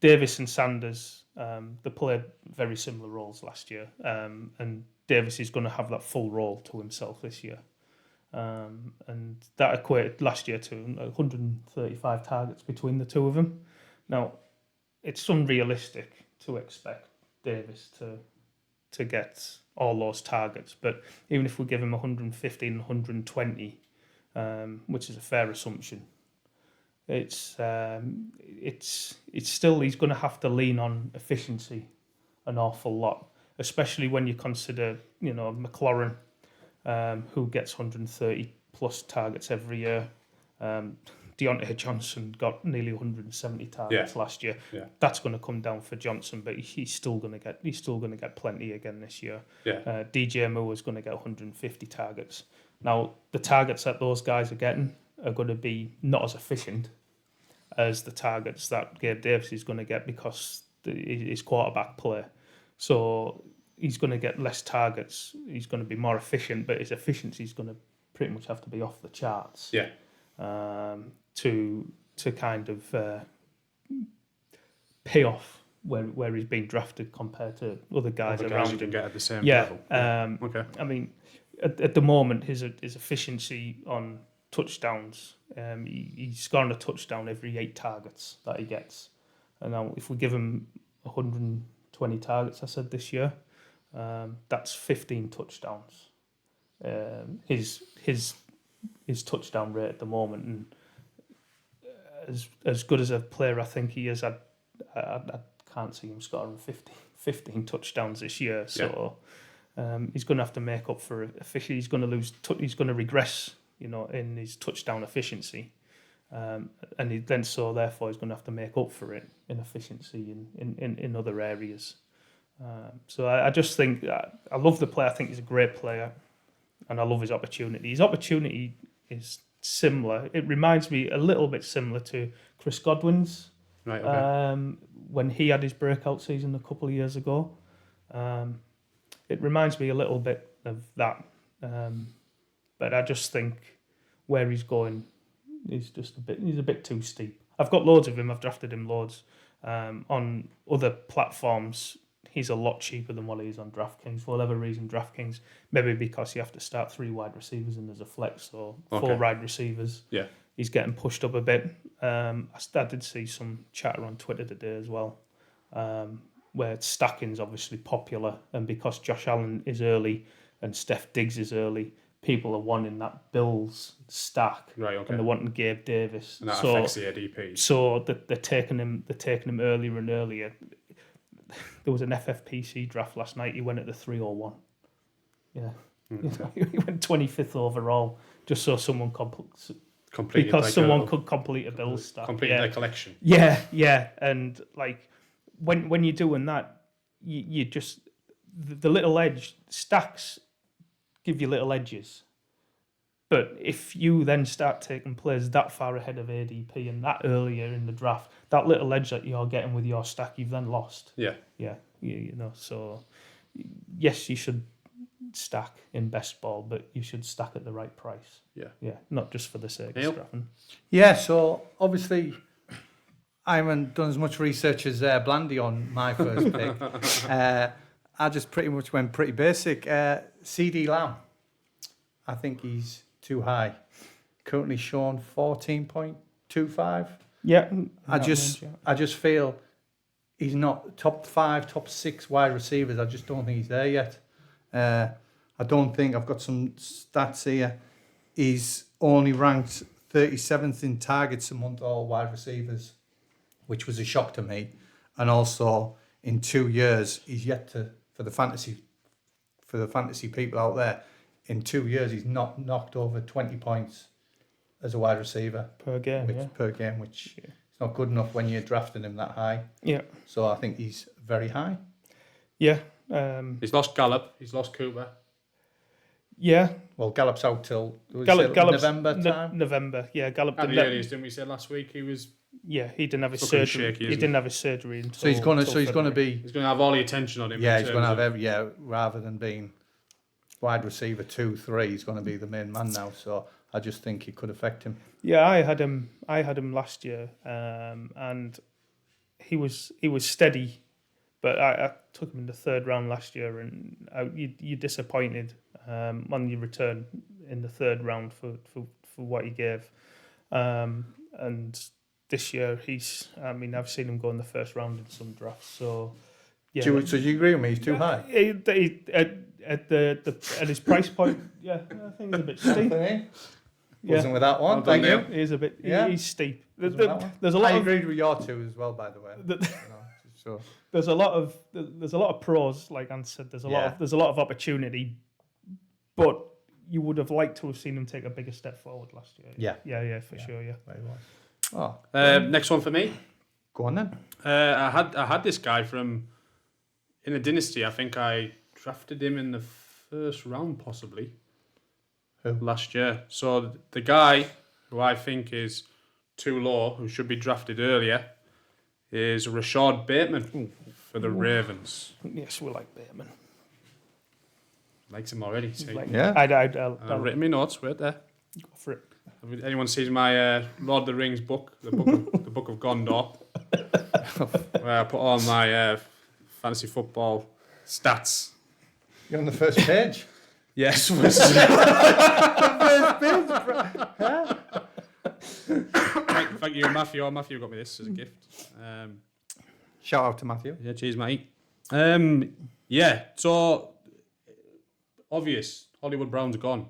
Davis and Sanders, they played very similar roles last year. And Davis is going to have that full role to himself this year. And that equated last year to 135 targets between the two of them. Now, it's unrealistic to expect Davis to get all those targets, but even if we give him 115, 120, which is a fair assumption, it's still, he's going to have to lean on efficiency an awful lot, especially when you consider McLaurin, who gets 130 plus targets every year. Deontay Johnson got nearly 170 targets last year. Yeah. That's going to come down for Johnson, but he's still going to get plenty again this year. Yeah. DJ Moore is going to get 150 targets. Now, the targets that those guys are getting are going to be not as efficient as the targets that Gabe Davis is going to get because his quarterback play. So he's going to get less targets. He's going to be more efficient, but his efficiency is going to pretty much have to be off the charts. Yeah. To kind of pay off where he's being drafted compared to other guys around him. Can get at the same level. Okay. I mean, at the moment, his efficiency on touchdowns, he's scoring a touchdown every 8 targets that he gets. And now, if we give him 120 targets, I said this year, That's 15 touchdowns. His touchdown rate at the moment, and as good as a player I think he is, I can't see him scoring 15 touchdowns this year. So he's going to have to make up for efficiency. He's going to lose. He's going to regress, in his touchdown efficiency, and therefore he's going to have to make up for it in efficiency in other areas. So I just think I love the player. I think he's a great player, and I love his opportunity. His opportunity is similar. It reminds me a little bit similar to Chris Godwin's. Right. Okay. When he had his breakout season a couple of years ago. It reminds me a little bit of that. But I just think where he's going is just he's a bit too steep. I've got loads of him. I've drafted him loads. On other platforms, he's a lot cheaper than what he is on DraftKings. For whatever reason, DraftKings, maybe because you have to start 3 wide receivers and there's a flex or 4 wide receivers. Yeah. He's getting pushed up a bit. I did see some chatter on Twitter today as well, where stacking's obviously popular, and because Josh Allen is early and Steph Diggs is early, people are wanting that Bills stack, Right. Okay. and they're wanting Gabe Davis. And that affects the ADP. So they're taking him earlier and earlier. There was an FFPC draft last night. He went at the 301. Yeah, he went 25th overall, just so someone could complete a Bills stack. Complete their collection. Yeah, and like when you're doing that, you just the little edge stacks give you little edges. But if you then start taking players that far ahead of ADP and that earlier in the draft, that little edge that you're getting with your stack, you've then lost. Yeah. So yes, you should stack in best ball, but you should stack at the right price. Yeah, not just for the sake of scrapping. Yeah, so obviously I haven't done as much research as Blandy on my first pick. I just pretty much went pretty basic. CD Lamb, I think he's too high. Currently shown 14.25. Yeah, I just feel he's not top 5, top 6 wide receivers. I just don't think he's there yet. I don't think I've got some stats here. He's only ranked 37th in targets among all wide receivers, which was a shock to me. And also, in 2 years, he's yet to for the fantasy people out there. In 2 years, he's not knocked over 20 points as a wide receiver per game. Which is not good enough when you're drafting him that high. Yeah. So I think he's very high. Yeah. He's lost Gallup. He's lost Cooper. Yeah. Well, Gallup's out till Gallup's November time. November. Yeah, Gallup. At the earliest, didn't we say last week he was? Yeah, he didn't have his Looking surgery. shaky, He didn't have his surgery until. So he's going to be. He's going to have all the attention on him. Yeah, he's going to have rather than being wide receiver 2, 3, he's going to be the main man now. So I just think it could affect him. Yeah, I had him last year, and he was steady, but I took him in the 3rd round last year, and you're disappointed on your return in the 3rd round for what he gave, and this year I've seen him go in the 1st round in some drafts. So yeah. So do you agree with me? He's too high. At his price point, yeah, I think he's a bit steep. Wasn't with that one. Thank you. He's a bit. Yeah. He's steep. There's a lot. I agreed with your 2 as well, by the way. So there's a lot of pros, like Ant said. There's a lot of opportunity, but you would have liked to have seen him take a bigger step forward last year. Yeah, for sure. Yeah. Very well. Oh, next one for me. Go on then. I had this guy from in a dynasty. I think I drafted him in the 1st round, possibly. Who? Last year. So the guy who I think is too low, who should be drafted earlier, is Rashad Bateman for the Ravens. Yes, we like Bateman. Likes him already. See? Yeah. I've written my notes. Wait there. Go for it. Anyone sees my Lord of the Rings book, the book of Gondor, where I put all my fantasy football stats. You're on the first page. Yes. Thank you, Matthew. Matthew got me this as a gift. Shout out to Matthew. Yeah, cheers, mate. Yeah, so obvious. Hollywood Brown's gone.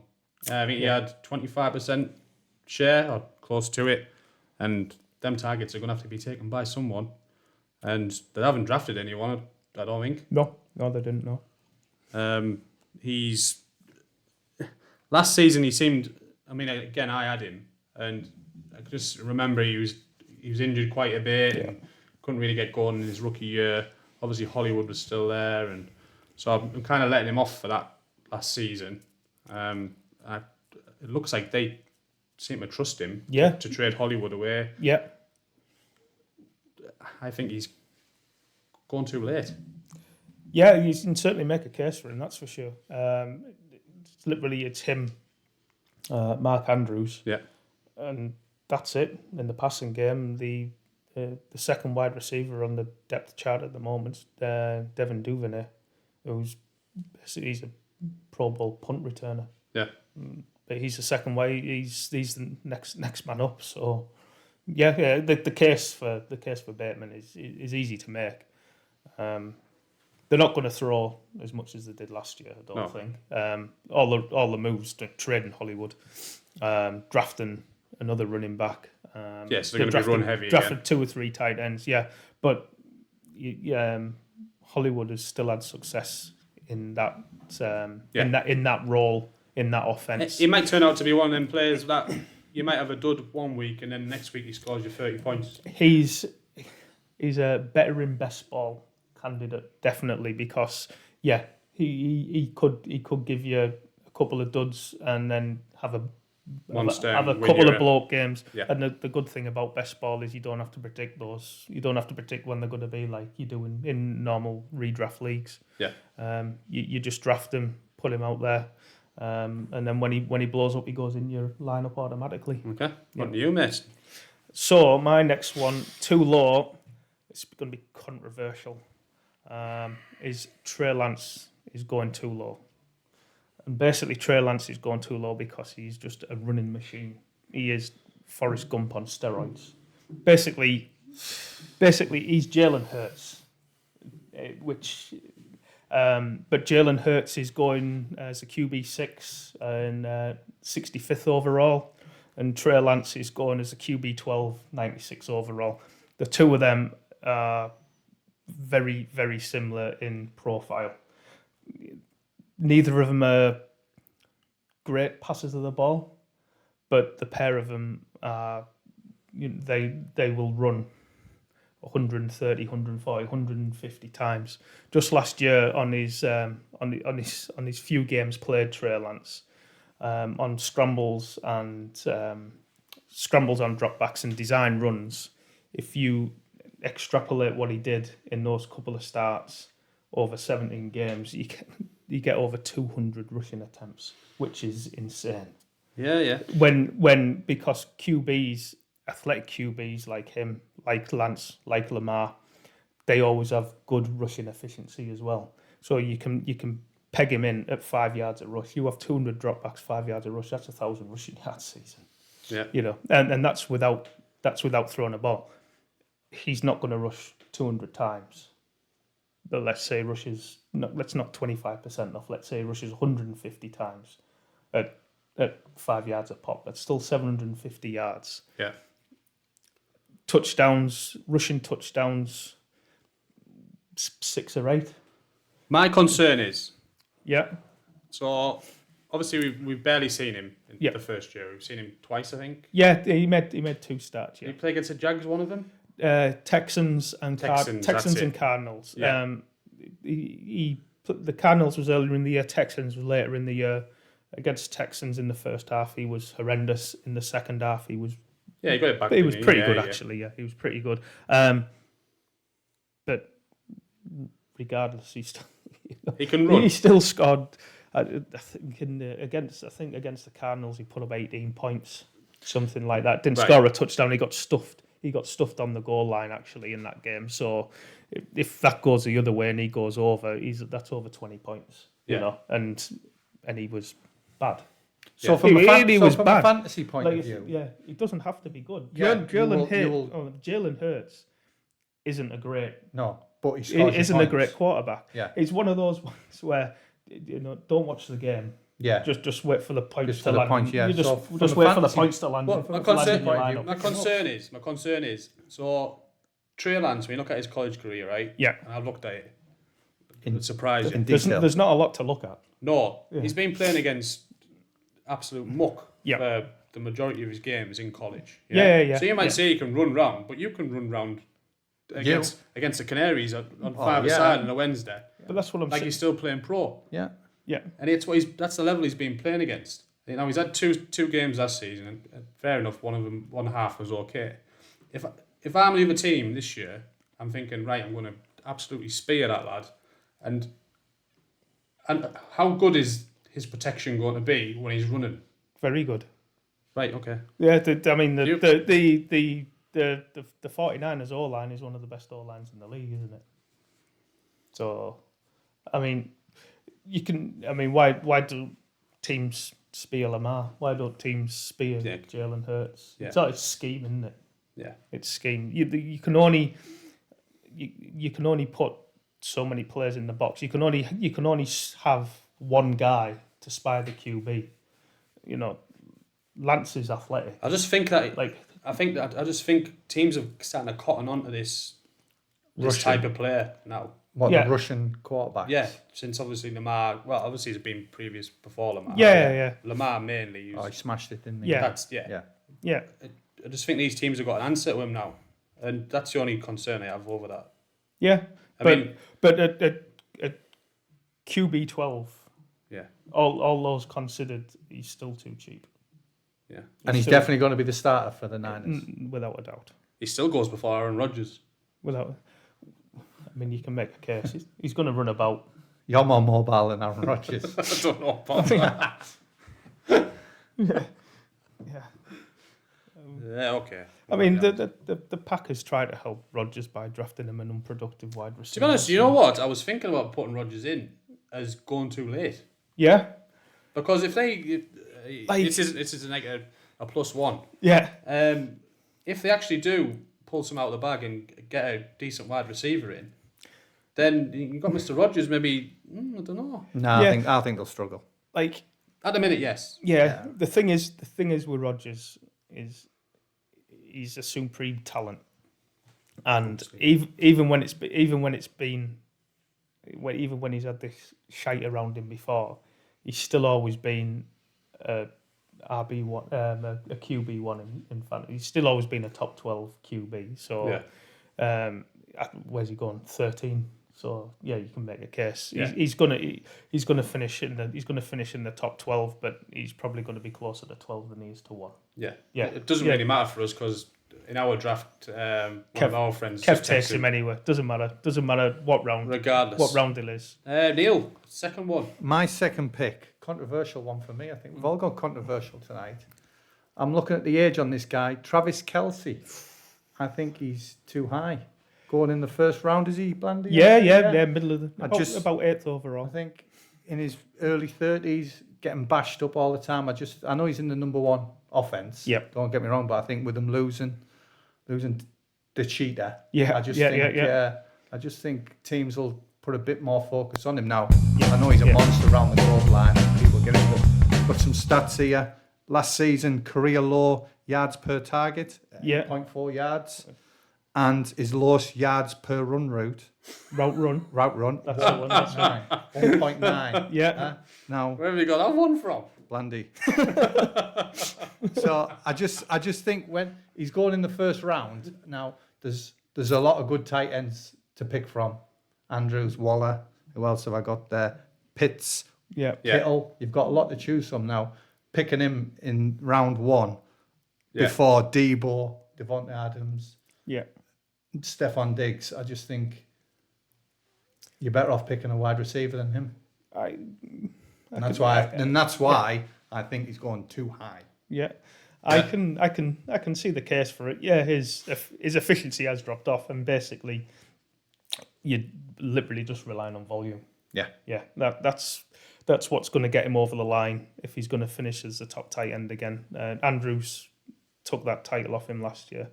I think he had 25% share or close to it, and them targets are going to have to be taken by someone. And they haven't drafted anyone, I don't think. No, they didn't. No. He's last season he seemed. I mean, again, I had him, and I just remember he was injured quite a bit and couldn't really get going in his rookie year. Obviously, Hollywood was still there, and so I'm kind of letting him off for that last season. It looks like they seem to trust him to trade Hollywood away. Yeah. I think he's gone too late. Yeah, you can certainly make a case for him, that's for sure. It's him, Mark Andrews. Yeah. And that's it in the passing game. The second wide receiver on the depth chart at the moment, Devin Duvernay, he's a Pro Bowl punt returner. Yeah. But he's the second way. He's the next man up. So yeah. The case for Bateman is easy to make. They're not going to throw as much as they did last year, I don't think. All the moves to trading Hollywood, drafting another running back. So they're going to be run heavy. Drafted 2 or 3 tight ends, but Hollywood has still had success in that in that role, in that offense. He might turn out to be one of them players that you might have a dud one week and then next week he scores you 30 points. He's a better in best ball candidate, definitely, because he could give you a couple of duds and then have a couple of bloke games. Yeah. And the good thing about best ball is you don't have to predict those. You don't have to predict when they're going to be, like you do in normal redraft leagues. Yeah. You just draft him, put him out there, and then when he blows up, he goes in your lineup automatically. Okay. What do you, mate? So my next one, too low. It's going to be controversial. Is Trey Lance is going too low. And basically Trey Lance is going too low because he's just a running machine. He is Forrest Gump on steroids. Basically he's Jalen Hurts, but Jalen Hurts is going as a QB6 and 65th overall, and Trey Lance is going as a QB12, 96 overall. The two of them are very, very similar in profile. Neither of them are great passers of the ball, but the pair of them are, they will run 130, 140, 150 times. Just last year on his few games played, Trey Lance, on scrambles and scrambles on dropbacks and design runs, if you extrapolate what he did in those couple of starts over 17 games, you get over 200 rushing attempts, which is insane. Yeah. Because QBs, athletic QBs like him, like Lance, like Lamar, they always have good rushing efficiency as well. So you can peg him in at 5 yards a rush. You have 200 dropbacks, 5 yards a rush. That's 1,000 rushing yards season. Yeah. And that's without throwing a ball. He's not going to rush 200 times. But let's say rushes, let's not 25% off. Let's say rushes 150 times at 5 yards a pop. That's still 750 yards. Yeah. Touchdowns, rushing touchdowns, 6 or 8. My concern is, so obviously we've barely seen him in the first year. We've seen him twice, I think. Yeah, he made 2 starts. Yeah. Did he play against the Jags, one of them? Texans and Cardinals. Yeah. The Cardinals was earlier in the year. Texans was later in the year. Against Texans in the first half, he was horrendous. In the second half, he was. Yeah, he got it back. He was pretty good, actually. Yeah, he was pretty good. But regardless, he can run. He still scored. I think against the Cardinals, he put up 18 points, something like that. Didn't score a touchdown. He got stuffed. He got stuffed on the goal line, actually, in that game. So if that goes the other way and he goes over, that's over 20 points. You know, and he was bad. So from a fantasy point of view, it doesn't have to be good. Yeah, Jalen Hurts isn't a great. No, but he He scores your isn't a points. great quarterback. Yeah. It's one of those ones where, don't watch the game. Yeah. Just wait for the points Just to for the land. points, yeah. You just So from just a wait for the fantasy- points to land. Well, land my in your concern, lineup. my concern is, so Trey Lance, when you look at his college career, right? Yeah. And I've looked at it. In- It surprised you. in There's, detail. there's not a lot to look at. No, Yeah. he's been playing against absolute muck Yeah. for the majority of his games in college. Yeah. So you might Yeah. say he can run round, but you can run round against the Canaries on five yeah. aside on a Wednesday. But that's what I'm Like saying. he's still playing pro, Yeah. Yeah. and that's the level he's been playing against. You know, he's had two games last season, and fair enough. One of them, one half was okay. If I'm the other team this year, I'm thinking, right, I'm going to absolutely spear that lad, and how good is his protection going to be when he's running? Very good. Right, okay. Yeah. I mean, You- the 49ers O line is one of the best O lines in the league, isn't it? So, I mean, you can. I mean, why do teams spear Lamar? Why don't teams spear Yeah. Jalen Hurts? Yeah. It's scheme, isn't it? Yeah. It's scheme. You can only put so many players in the box. You can only have one guy to spy the QB. You know, Lance is athletic. I just think that Like, I just think teams are starting to cotton onto this Russian. type of player now. What, Yeah. the Russian quarterback? Yeah, since obviously Lamar. Well, obviously it's been previous before Lamar. yeah. Lamar mainly. Oh, he smashed it, didn't he? Yeah. That's Yeah. I just think these teams have got an answer to him now, and that's the only concern I have over that. Yeah. I But mean, but at QB 12, yeah, all those considered, he's still too cheap. yeah. And he's still- definitely going to be the starter for the Niners. Without a doubt. He still goes before Aaron Rodgers. Without. I mean, you can make a case. He's going to run about. You're more mobile than Aaron Rodgers. I don't know about that. Yeah. Yeah, okay. I mean, Yeah. the Packers tried to help Rodgers by drafting him an unproductive wide receiver. To be honest, you know what? I was thinking about putting Rodgers in as going too late. Yeah. Because if they, Like- this is like a +1. Yeah. If they actually do pull some out of the bag and get a decent wide receiver in, then you've got Mr. Rodgers. Maybe I don't know. No, Yeah. I think they'll struggle. Like, At the minute, yes. yeah. The thing is with Rodgers is he's a supreme talent, and even when he's had this shite around him before, he's still always been a RB1, a QB1 in fantasy. He's still always been a top 12 QB. So, where's he gone? 13. So yeah, you can make a case. Yeah. He's gonna finish in the top 12, but he's probably going to be closer to 12 than he is to 1. Yeah. Yeah. It doesn't Yeah. really matter for us because in our draft, one of our friends Kev just takes texted him anywhere. Doesn't matter what round. regardless. What round it is. Neil, second one. My second pick, controversial one for me. I think we've all gone controversial tonight. I'm looking at the age on this guy, Travis Kelce. I think he's too high. Going in the first round, is he, Blandy? Yeah, middle of the about 8th I overall. think in his early 30s, getting bashed up all the time. I know he's in the number one offense. Yep. Don't get me wrong, but I think with them losing the cheater. Yeah, I just yeah, think yeah. I just think teams will put a bit more focus on him now. I know he's a monster around the goal line and people get it. Got some stats here. Last season, career low yards per target, 8.4 yards, and his lowest yards per route run. That's the one. That's right. 1.9. Yeah. Now, Where have you got that one from? Blandy. So I just think when he's going in the first round, now there's a lot of good tight ends to pick from. Andrews, Waller, who else have I got there? Pitts, Yeah. Kittle. You've got a lot to choose from now. Picking him in round 1 before Debo, Devontae Adams, Yeah. Stephon Diggs. I just think you're better off picking a wide receiver than him. And that's why I think he's going too high. Yeah. I can see the case for it. Yeah, his efficiency has dropped off, and basically, you're literally just relying on volume. Yeah. Yeah, that's what's going to get him over the line if he's going to finish as the top tight end again. Andrews took that title off him last year.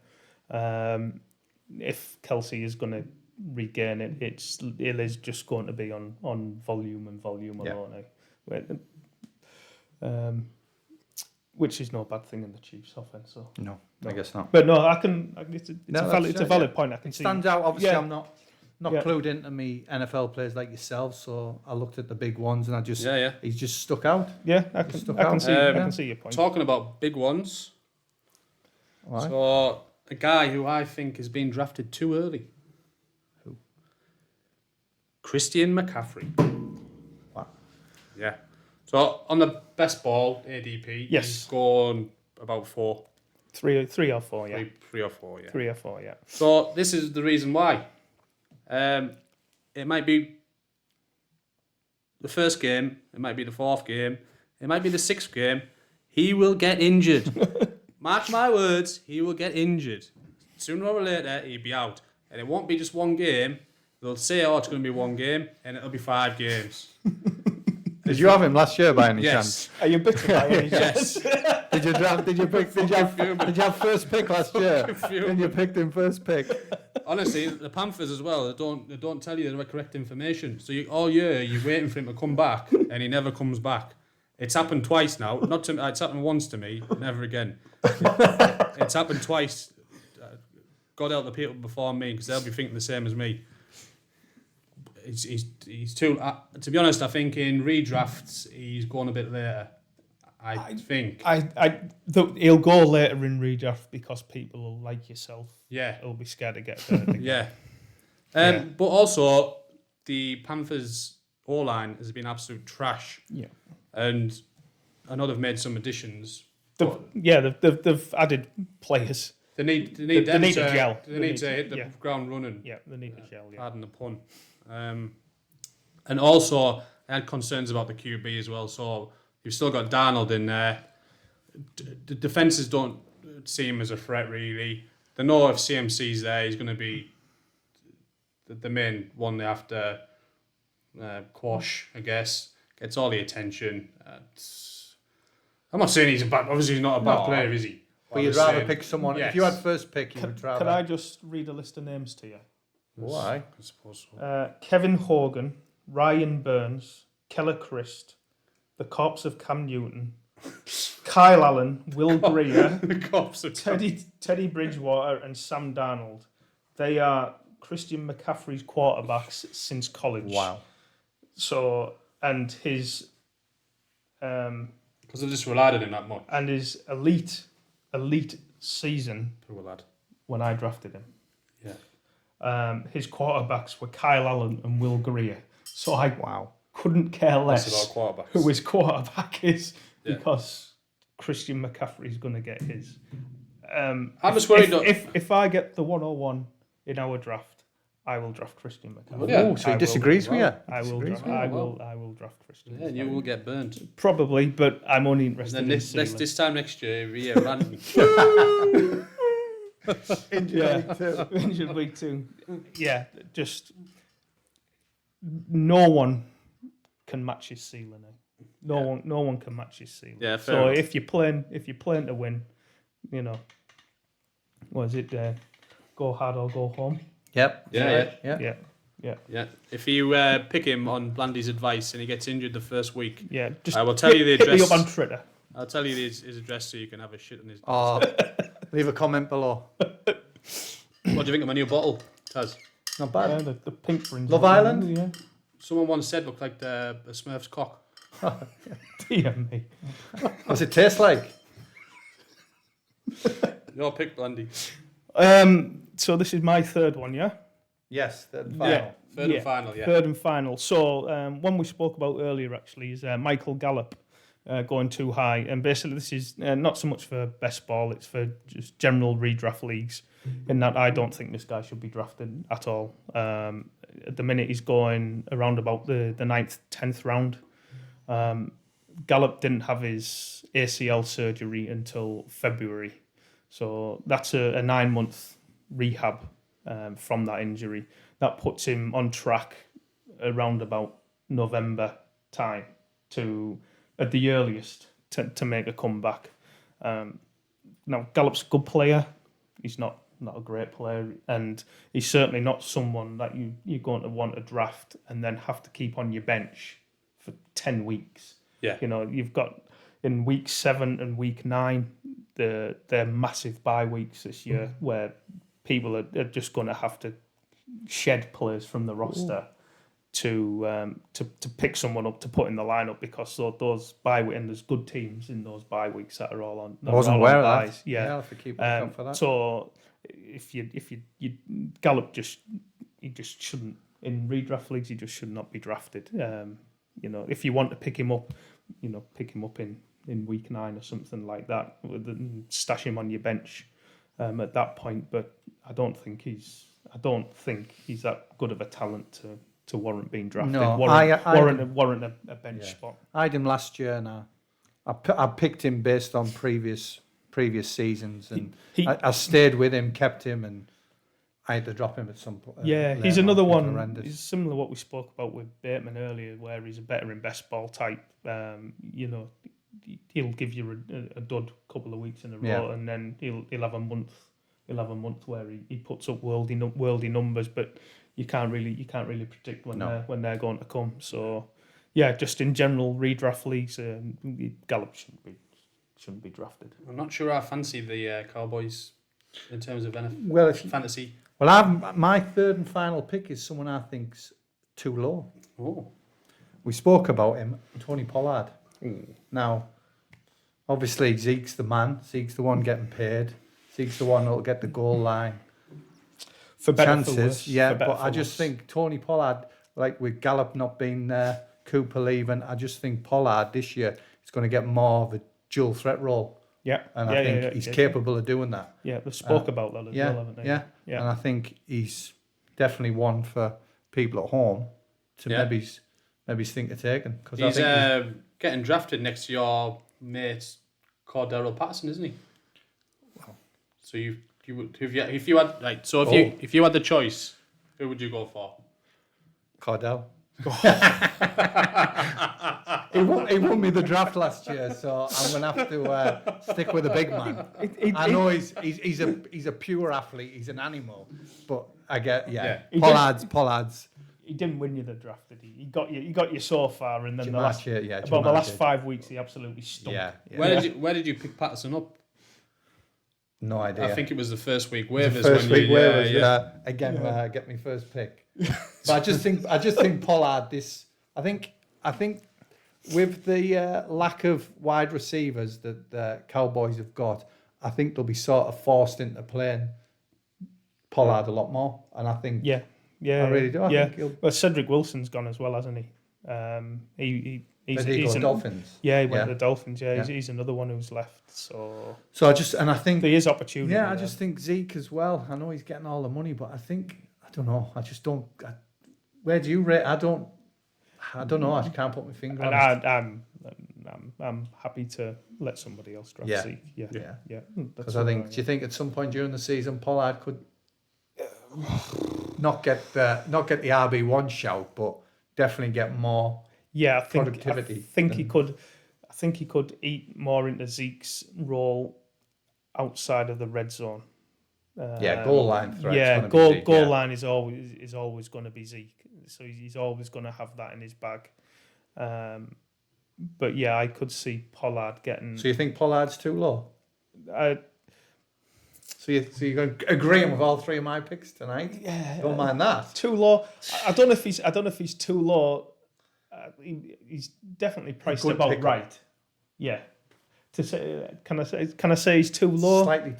If Kelce is going to regain it, it is just going to be on volume and volume alone. Which is no bad thing in the Chiefs' offense. So. No, I guess not. But no, it's a valid point. I can see. Stands out. Obviously, Yeah. I'm not clued into me NFL players like yourself, so I looked at the big ones and he's just stuck out. Yeah, I can see your point. Talking about big ones. Right. So a guy who I think has been drafted too early. Who? Christian McCaffrey. Wow. Yeah. So on the best ball ADP, he's gone about 4. 3 or 4, yeah. 3 or 4, yeah. 3 or 4, yeah. So this is the reason why. It might be the first game, it might be the 4th game, it might be the 6th game. He will get injured. Mark my words, he will get injured. Sooner or later, he'll be out. And it won't be just one game. They'll say, oh, it's going to be one game, and it'll be 5 games. Did you have him last year by any Yes. chance? Are you bitter by any Yes. Did you draft? Did you have first pick last year? Fuming. And you picked him first pick. Honestly, the Panthers as well, they don't tell you the correct information. So all year, you're waiting for him to come back, and he never comes back. It's happened twice now. It's happened once to me, never again. It's happened twice. God help the people before me, because they'll be thinking the same as me. He's too. To be honest, I think in redrafts he's going a bit later. I think. He'll go later in redraft because people like yourself. Yeah. Will be scared to get hurt. Yeah. But also the Panthers O-line has been absolute trash. Yeah. And I know they've made some additions. They've added players. They need They them need to a gel. They need to hit the ground running. Yeah, they need a gel. Yeah. Pardon the pun. And also, I had concerns about the QB as well. So you've still got Darnold in there. The defenses don't see him as a threat, really. They know if CMC's there, he's going to be the main one they have to quash, I guess. Gets all the attention. I'm not saying he's a bad... Obviously, he's not a bad player, is he? But you'd rather pick someone... Yes. If you had first pick, you would rather... Can I just read a list of names to you? Why? I suppose so. Kevin Hogan, Ryan Burns, Keller Christ, the corpse of Cam Newton, Kyle Allen, Will Greer, The cops are... Teddy Bridgewater, and Sam Darnold. They are Christian McCaffrey's quarterbacks since college. Wow. So, and his... Because they just relied on him that much. and his elite season Poor lad. when I drafted him. Yeah. His quarterbacks were Kyle Allen and Will Greer. So I couldn't care That's less about quarterbacks. who his quarterback is Yeah. because Christian McCaffrey is going to get his. I'm just worried if I get the 101 in our draft, I will draft Christian McCaffrey. Yeah. Oh, so he I disagrees with you? I will draft. I will draft Christian. Yeah, you will get burnt. Probably, but I'm only And interested then in this time next year, random. Injured week 2. Yeah, just no one can match his ceiling. No one can match his ceiling. Yeah, fair so enough. if you're playing to win, what is it? Go hard or go home. Yep. Yeah. Yeah. If you pick him on Blandy's advice and he gets injured the first week, Yeah. Just I will tell you the hit me address. up on Twitter. I'll tell you his address so you can have a shit on his. Oh, leave a comment below. What do you think of my new bottle, Taz? Not bad. The pink fringe. Love Island? Yeah. Someone once said looked like a Smurf's cock. Dear me. What's it taste like? Your pick, Blandy. So this is my third one, yeah? Yes, the final. Yeah. Third and final, yeah. Third and final. So one we spoke about earlier actually is Michael Gallup going too high. And basically this is not so much for best ball, it's for just general redraft leagues. In that I don't think this guy should be drafted at all. At the minute he's going around about the 9th, 10th round. Gallup didn't have his ACL surgery until February. So that's a 9-month rehab from that injury. That puts him on track around about November time to, at the earliest, to make a comeback. Now, Gallup's a good player. He's not not a great player, and he's certainly not someone that you're going to want to draft and then have to keep on your bench for 10 weeks. Yeah. You know, you've got in week 7 and week 9, they're massive bye weeks this year where people are just going to have to shed players from the roster to pick someone up to put in the lineup because those bye weeks, and there's good teams in those bye weeks that are all on. I wasn't aware of that. Yeah, I'll have to keep looking for that. So if you Gallup just shouldn't in redraft leagues. He just should not be drafted. You know, if you want to pick him up, you know, pick him up in week 9 or something like that. Stash him on your bench at that point. But I don't think he's that good of a talent to warrant being drafted. No, warrant a bench spot. I had him last year now. I picked him based on previous seasons, and I stayed with him, kept him, and I had to drop him at some point. He's another one. He's similar to what we spoke about with Bateman earlier, where he's a better in best ball type. You know, he'll give you a dud couple of weeks in a row, and then he'll have a month. He'll have a month where he puts up worldy numbers, but you can't really predict when they're going to come. So yeah, just in general redraft leagues, Gallup shouldn't be drafted. I'm not sure I fancy the Cowboys in terms of fantasy. Well, my third and final pick is someone I think's too low. Oh, we spoke about him, Tony Pollard. Now, obviously Zeke's the man. Zeke's the one getting paid. Zeke's the one that'll get the goal line. For better, chances, for worse, yeah. For better, But I just think Tony Pollard, like with Gallup not being there, Cooper leaving, I just think Pollard this year is going to get more of a dual threat role. Yeah, and I think he's capable of doing that. Yeah, they spoke about that as well, haven't they? Yeah, and I think he's definitely one for people at home to maybe think of taking. Because he's getting drafted next to your mate Cordero Patterson, isn't he? Wow. So if you had the choice, who would you go for? Cordell. He won me the draft last year, so I'm gonna have to stick with the big man. I know he's a pure athlete, he's an animal, but I get Pollard's. He didn't win you the draft, did he? He got you so far, and then the last last 5 weeks he absolutely stunk. Yeah. Where did you pick Patterson up? No idea. I think it was the first week waivers. Get me first pick. But I just think Pollard. I think with the lack of wide receivers that the Cowboys have got, I think they'll be sort of forced into playing Pollard a lot more. And I think I really do. I think well, Cedric Wilson's gone as well, hasn't he? He's Dolphins. Yeah, he went to the Dolphins. Yeah, he's another one who's left. So I think there is opportunity. Yeah, I just think Zeke as well. I know he's getting all the money, but I don't know. I just don't. Where do you rate? I don't know. I just can't put my finger on it. I'm happy to let somebody else draft Zeke. Yeah. Because I think. Do you think at some point during the season Pollard could not get the RB1 shout, but definitely get more? Yeah, I productivity. I think he could eat more into Zeke's role outside of the red zone. Goal line threat. Yeah, goal line is always going to be Zeke, so he's always going to have that in his bag. But yeah, I could see Pollard getting. So you think Pollard's too low? So you're going to agree with all three of my picks tonight? Yeah, don't mind that. Too low. I don't know if he's too low. He's definitely priced about right. Yeah. To say, can I say he's too low? Slightly.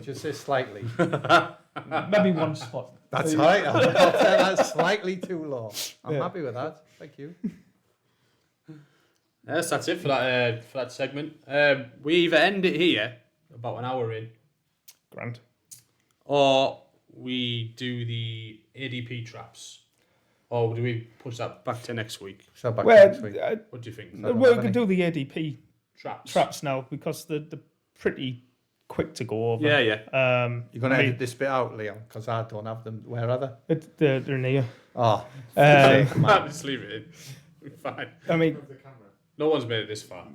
Just say slightly. Maybe one spot. That's right. I'll say that's slightly too low. I'm happy with that. Thank you. Yes, that's it for that segment. We either end it here, about an hour in, grand, or we do the ADP traps. Or do we push that back to next week? Next week. What do you think? We can do the ADP traps now because they're pretty quick to go over. Yeah. You're going to edit this bit out, Leon, because I don't have them. Where are they? They're near. Oh. Just leave it in. Fine. I mean, no one's made it this far.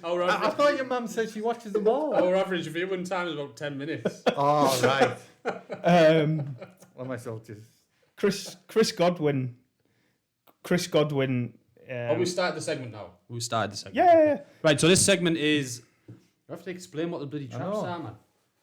Our I average, thought your mum said she watches them all. our average viewing time is about 10 minutes. Oh, right. Well, myself just... Chris Godwin. We started the segment now. We started the segment. Yeah. Right, so this segment is... I have to explain what the bloody traps know. are, man.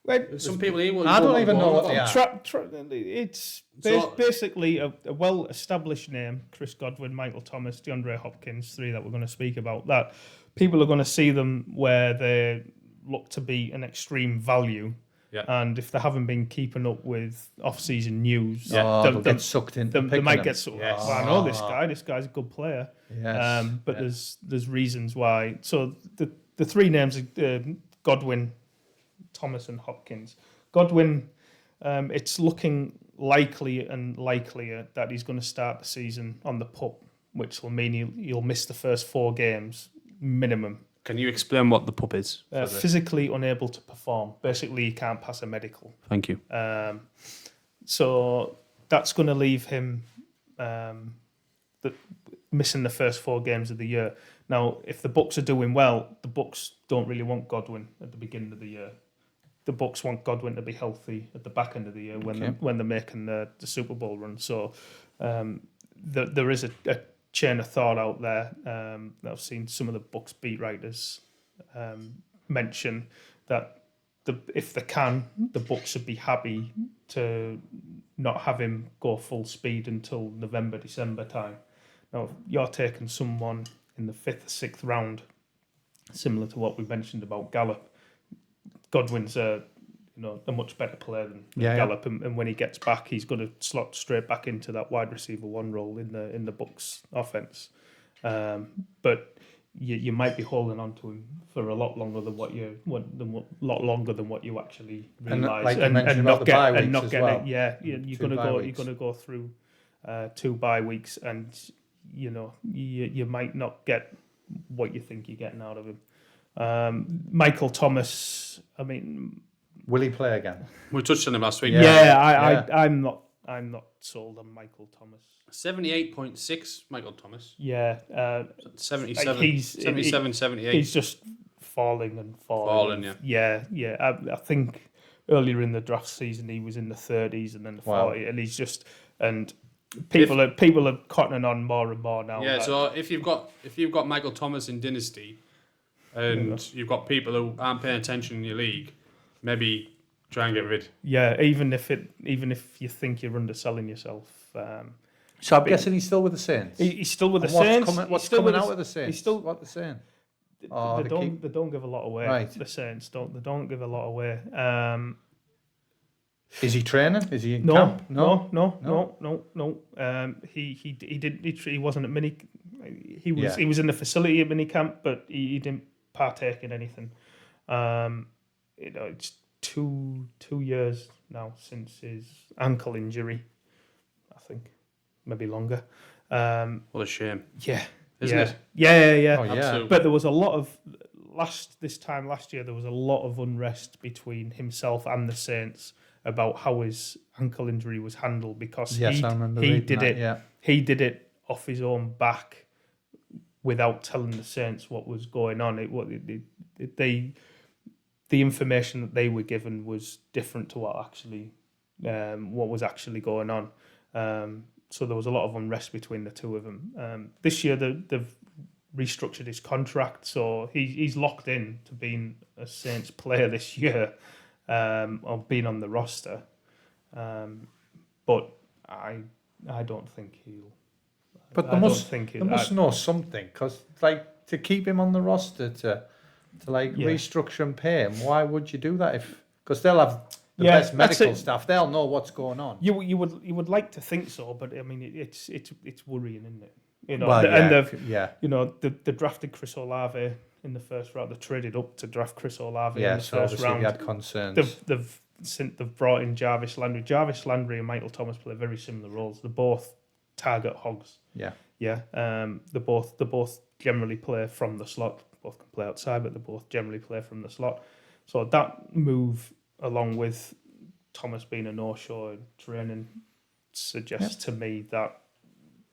Well, Some people here will I don't go even on know board what they about. are. It's So- basically a well-established name: Chris Godwin, Michael Thomas, DeAndre Hopkins, three that we're going to speak about. That people are going to see them where they look to be an extreme value. Yeah. And if they haven't been keeping up with off-season news, They'll get sucked into they picking might them. get sort of, Yes. well, I know this guy. This guy's a good player. Yes. But there's reasons why. So the three names are Godwin, Thomas, and Hopkins. Godwin, it's looking likely and likelier that he's going to start the season on the PUP, which will mean he'll miss the first 4 games minimum. Can you explain what the PUP is? Physically unable to perform. Basically, he can't pass a medical. Thank you. So that's going to leave him missing the first 4 games of the year. Now, if the Bucks are doing well, the Bucks don't really want Godwin at the beginning of the year. The Bucks want Godwin to be healthy at the back end of the year when they're making the Super Bowl run. So there is a chain of thought out there that I've seen some of the Bucks beat writers mention that if they can, the Bucks should be happy to not have him go full speed until November, December time. Now, if you're taking someone in the 5th or 6th round, similar to what we mentioned about Gallup, Godwin's a much better player than Gallup, and when he gets back, he's going to slot straight back into that wide receiver 1 role in the Bucks offense. But you might be holding on to him for a lot longer than what you actually realise, like you mentioned about the bye weeks as well. You're going to go through 2 bye weeks, and you might not get what you think you're getting out of him. Michael Thomas, I mean, will he play again? We touched on him last week. I'm not sold on Michael Thomas. 78.6, Michael Thomas. Yeah. 77, 78. He's just falling and falling. Yeah. I think earlier in the draft season he was in the 30s and then the 40, and he's just people are cottoning on more and more now. Yeah. So if you've got Michael Thomas in Dynasty, and you've got people who aren't paying attention in your league, maybe try and get rid. Yeah, even if you think you're underselling yourself. So I'm guessing he's still with the Saints. He's still with the Saints. What's coming out of the Saints? He's still what they're saying. They don't give a lot away. Right. The Saints don't give a lot away. Is he training? Is he in camp? No. He wasn't at mini. He was in the facility at mini camp, but he didn't partake in anything. It's 2 years now since his ankle injury. I think maybe longer. What a shame. Yeah. Isn't it? Yeah. Oh, yeah. Absolutely. But there was a lot of last year there was a lot of unrest between himself and the Saints about how his ankle injury was handled, because I remember reading that, yeah. He did it off his own back without telling the Saints what was going on. The information that they were given was different to what was actually going on. So there was a lot of unrest between the two of them. This year they've restructured his contract, so he's locked in to being a Saints player this year, or being on the roster. But I don't think he'll. But they must know something, because to keep him on the roster to restructure and pay him, why would you do that? Because they'll have the best medical staff, they'll know what's going on. You would like to think so, but I mean it's worrying, isn't it? They drafted Chris Olave in the first round. They traded up to draft Chris Olave in the first round. They had concerns. They've brought in Jarvis Landry. Jarvis Landry and Michael Thomas play very similar roles. They're both target hogs. Yeah. They both generally play from the slot. Both can play outside, but they both generally play from the slot. So that move, along with Thomas being a no-show in training, suggests to me that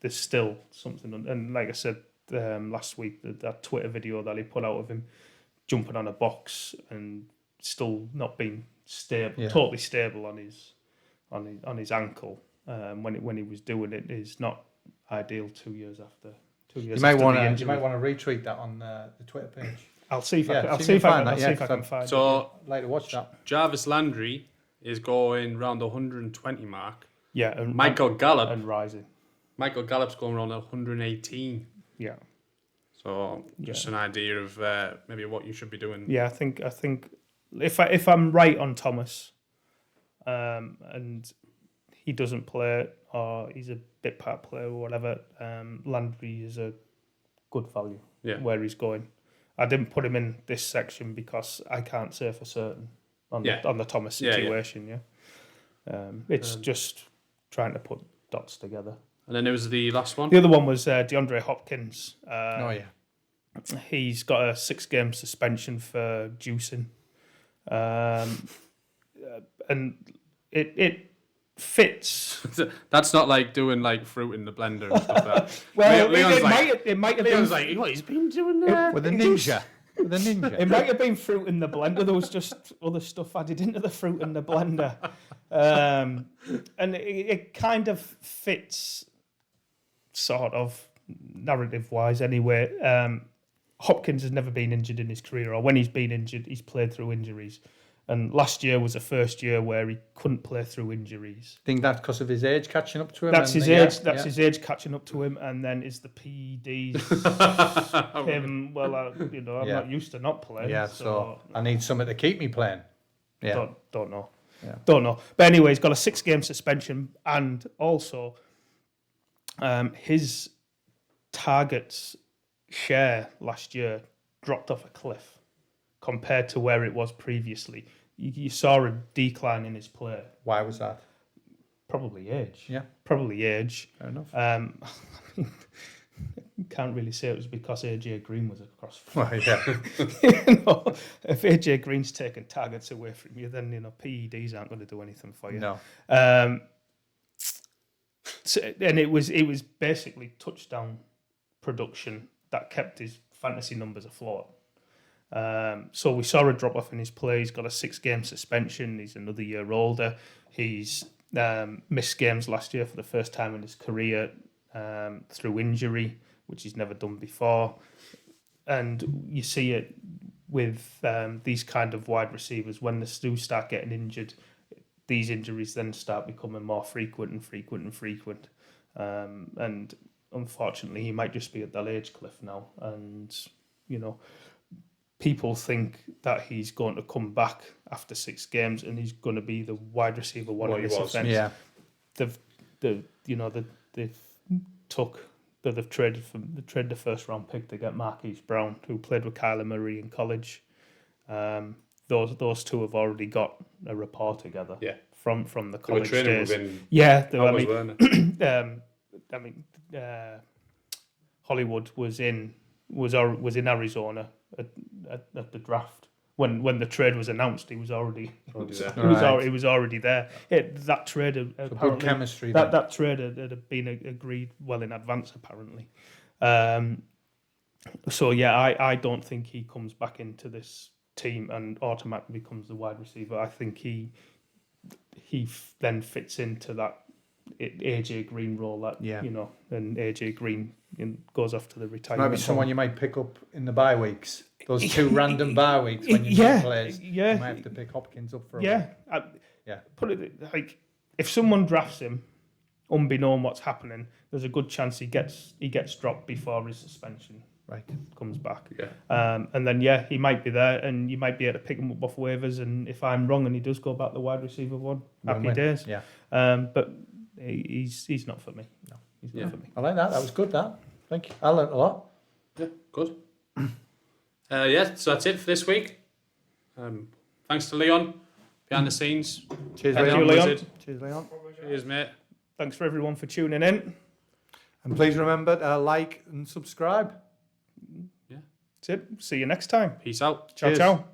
there's still something. And like I said, last week, that Twitter video that he put out of him jumping on a box and still not being stable, totally stable on his ankle when he was doing it is not ideal 2 years after. 2 years. You might want to retweet that on the Twitter page. I'll see if I can find it. So I'd like to watch that. Jarvis Landry is going around the 120 mark. Yeah, and Michael Gallup and rising. Michael Gallup's going around 118. Yeah. So just an idea of maybe what you should be doing. Yeah, I think if I'm right on Thomas, and he doesn't play or he's a bit part player or whatever, Landry is a good value where he's going. I didn't put him in this section because I can't say for certain on the Thomas situation. It's just trying to put dots together. And then there was the last one. The other one was DeAndre Hopkins. He's got a 6-game suspension for juicing. And it fits. That's not like doing like fruit in the blender and stuff like that. Well, Leon's it might have Leon's been... like, what he's been doing there? With a ninja. With a ninja. It might have been fruit in the blender. There was just other stuff added into the fruit in the blender. And it kind of fits, sort of, narrative-wise anyway. Hopkins has never been injured in his career, or when he's been injured, he's played through injuries. And last year was the first year where he couldn't play through injuries. I think that's because of his age catching up to him. That's his age. That's his age catching up to him, and then is the PEDs him. Well, I'm not used to not playing. Yeah, so I need something to keep me playing. Yeah, don't know. Yeah. Don't know. But anyway, he's got a 6-game suspension, and also his targets share last year dropped off a cliff compared to where it was previously. You saw a decline in his play. Why was that? Probably age. Yeah. Probably age. Fair enough. Can't really say it was because AJ Green was across. Well, yeah. If AJ Green's taking targets away from you, then PEDs aren't going to do anything for you. No. And it was basically touchdown production that kept his fantasy numbers afloat. So we saw a drop off in his play. He's got a 6-game suspension. He's another year older. He's missed games last year for the first time in his career through injury, which he's never done before. And you see it with these kind of wide receivers. When they do start getting injured, these injuries then start becoming more frequent. And unfortunately, he might just be at that age cliff now. And, people think that he's going to come back after 6 games and he's going to be the wide receiver one in this offense. Yeah. They've traded the first round pick to get Marquise Brown, who played with Kyler Murray in college. Those two have already got a rapport together. Yeah. From the college days. Hollywood was in Arizona at the draft when the trade was announced. He was already there. That trade apparently, good chemistry. That trade had been agreed well in advance apparently. I don't think he comes back into this team and automatically becomes the wide receiver. I think he then fits into that AJ Green role and AJ Green goes off to the retirement. Might be someone you might pick up in the bye weeks. Those 2 random bye weeks when you need players. Yeah. You might have to pick Hopkins up for a week. Put it like, if someone drafts him, unbeknown what's happening, there's a good chance he gets dropped before his suspension comes back. Yeah. And then he might be there, and you might be able to pick him up off waivers. And if I'm wrong and he does go back the wide receiver one, happy days. Yeah. But he's not for me. No, he's not for me. I like that. That was good. That. Thank you. I learned a lot. Yeah. Good. So that's it for this week. Thanks to Leon behind the scenes. Cheers, Leon. Cheers, Leon. Cheers, mate. Thanks for everyone for tuning in. And please remember to like and subscribe. Yeah. That's it. See you next time. Peace out. Ciao, ciao.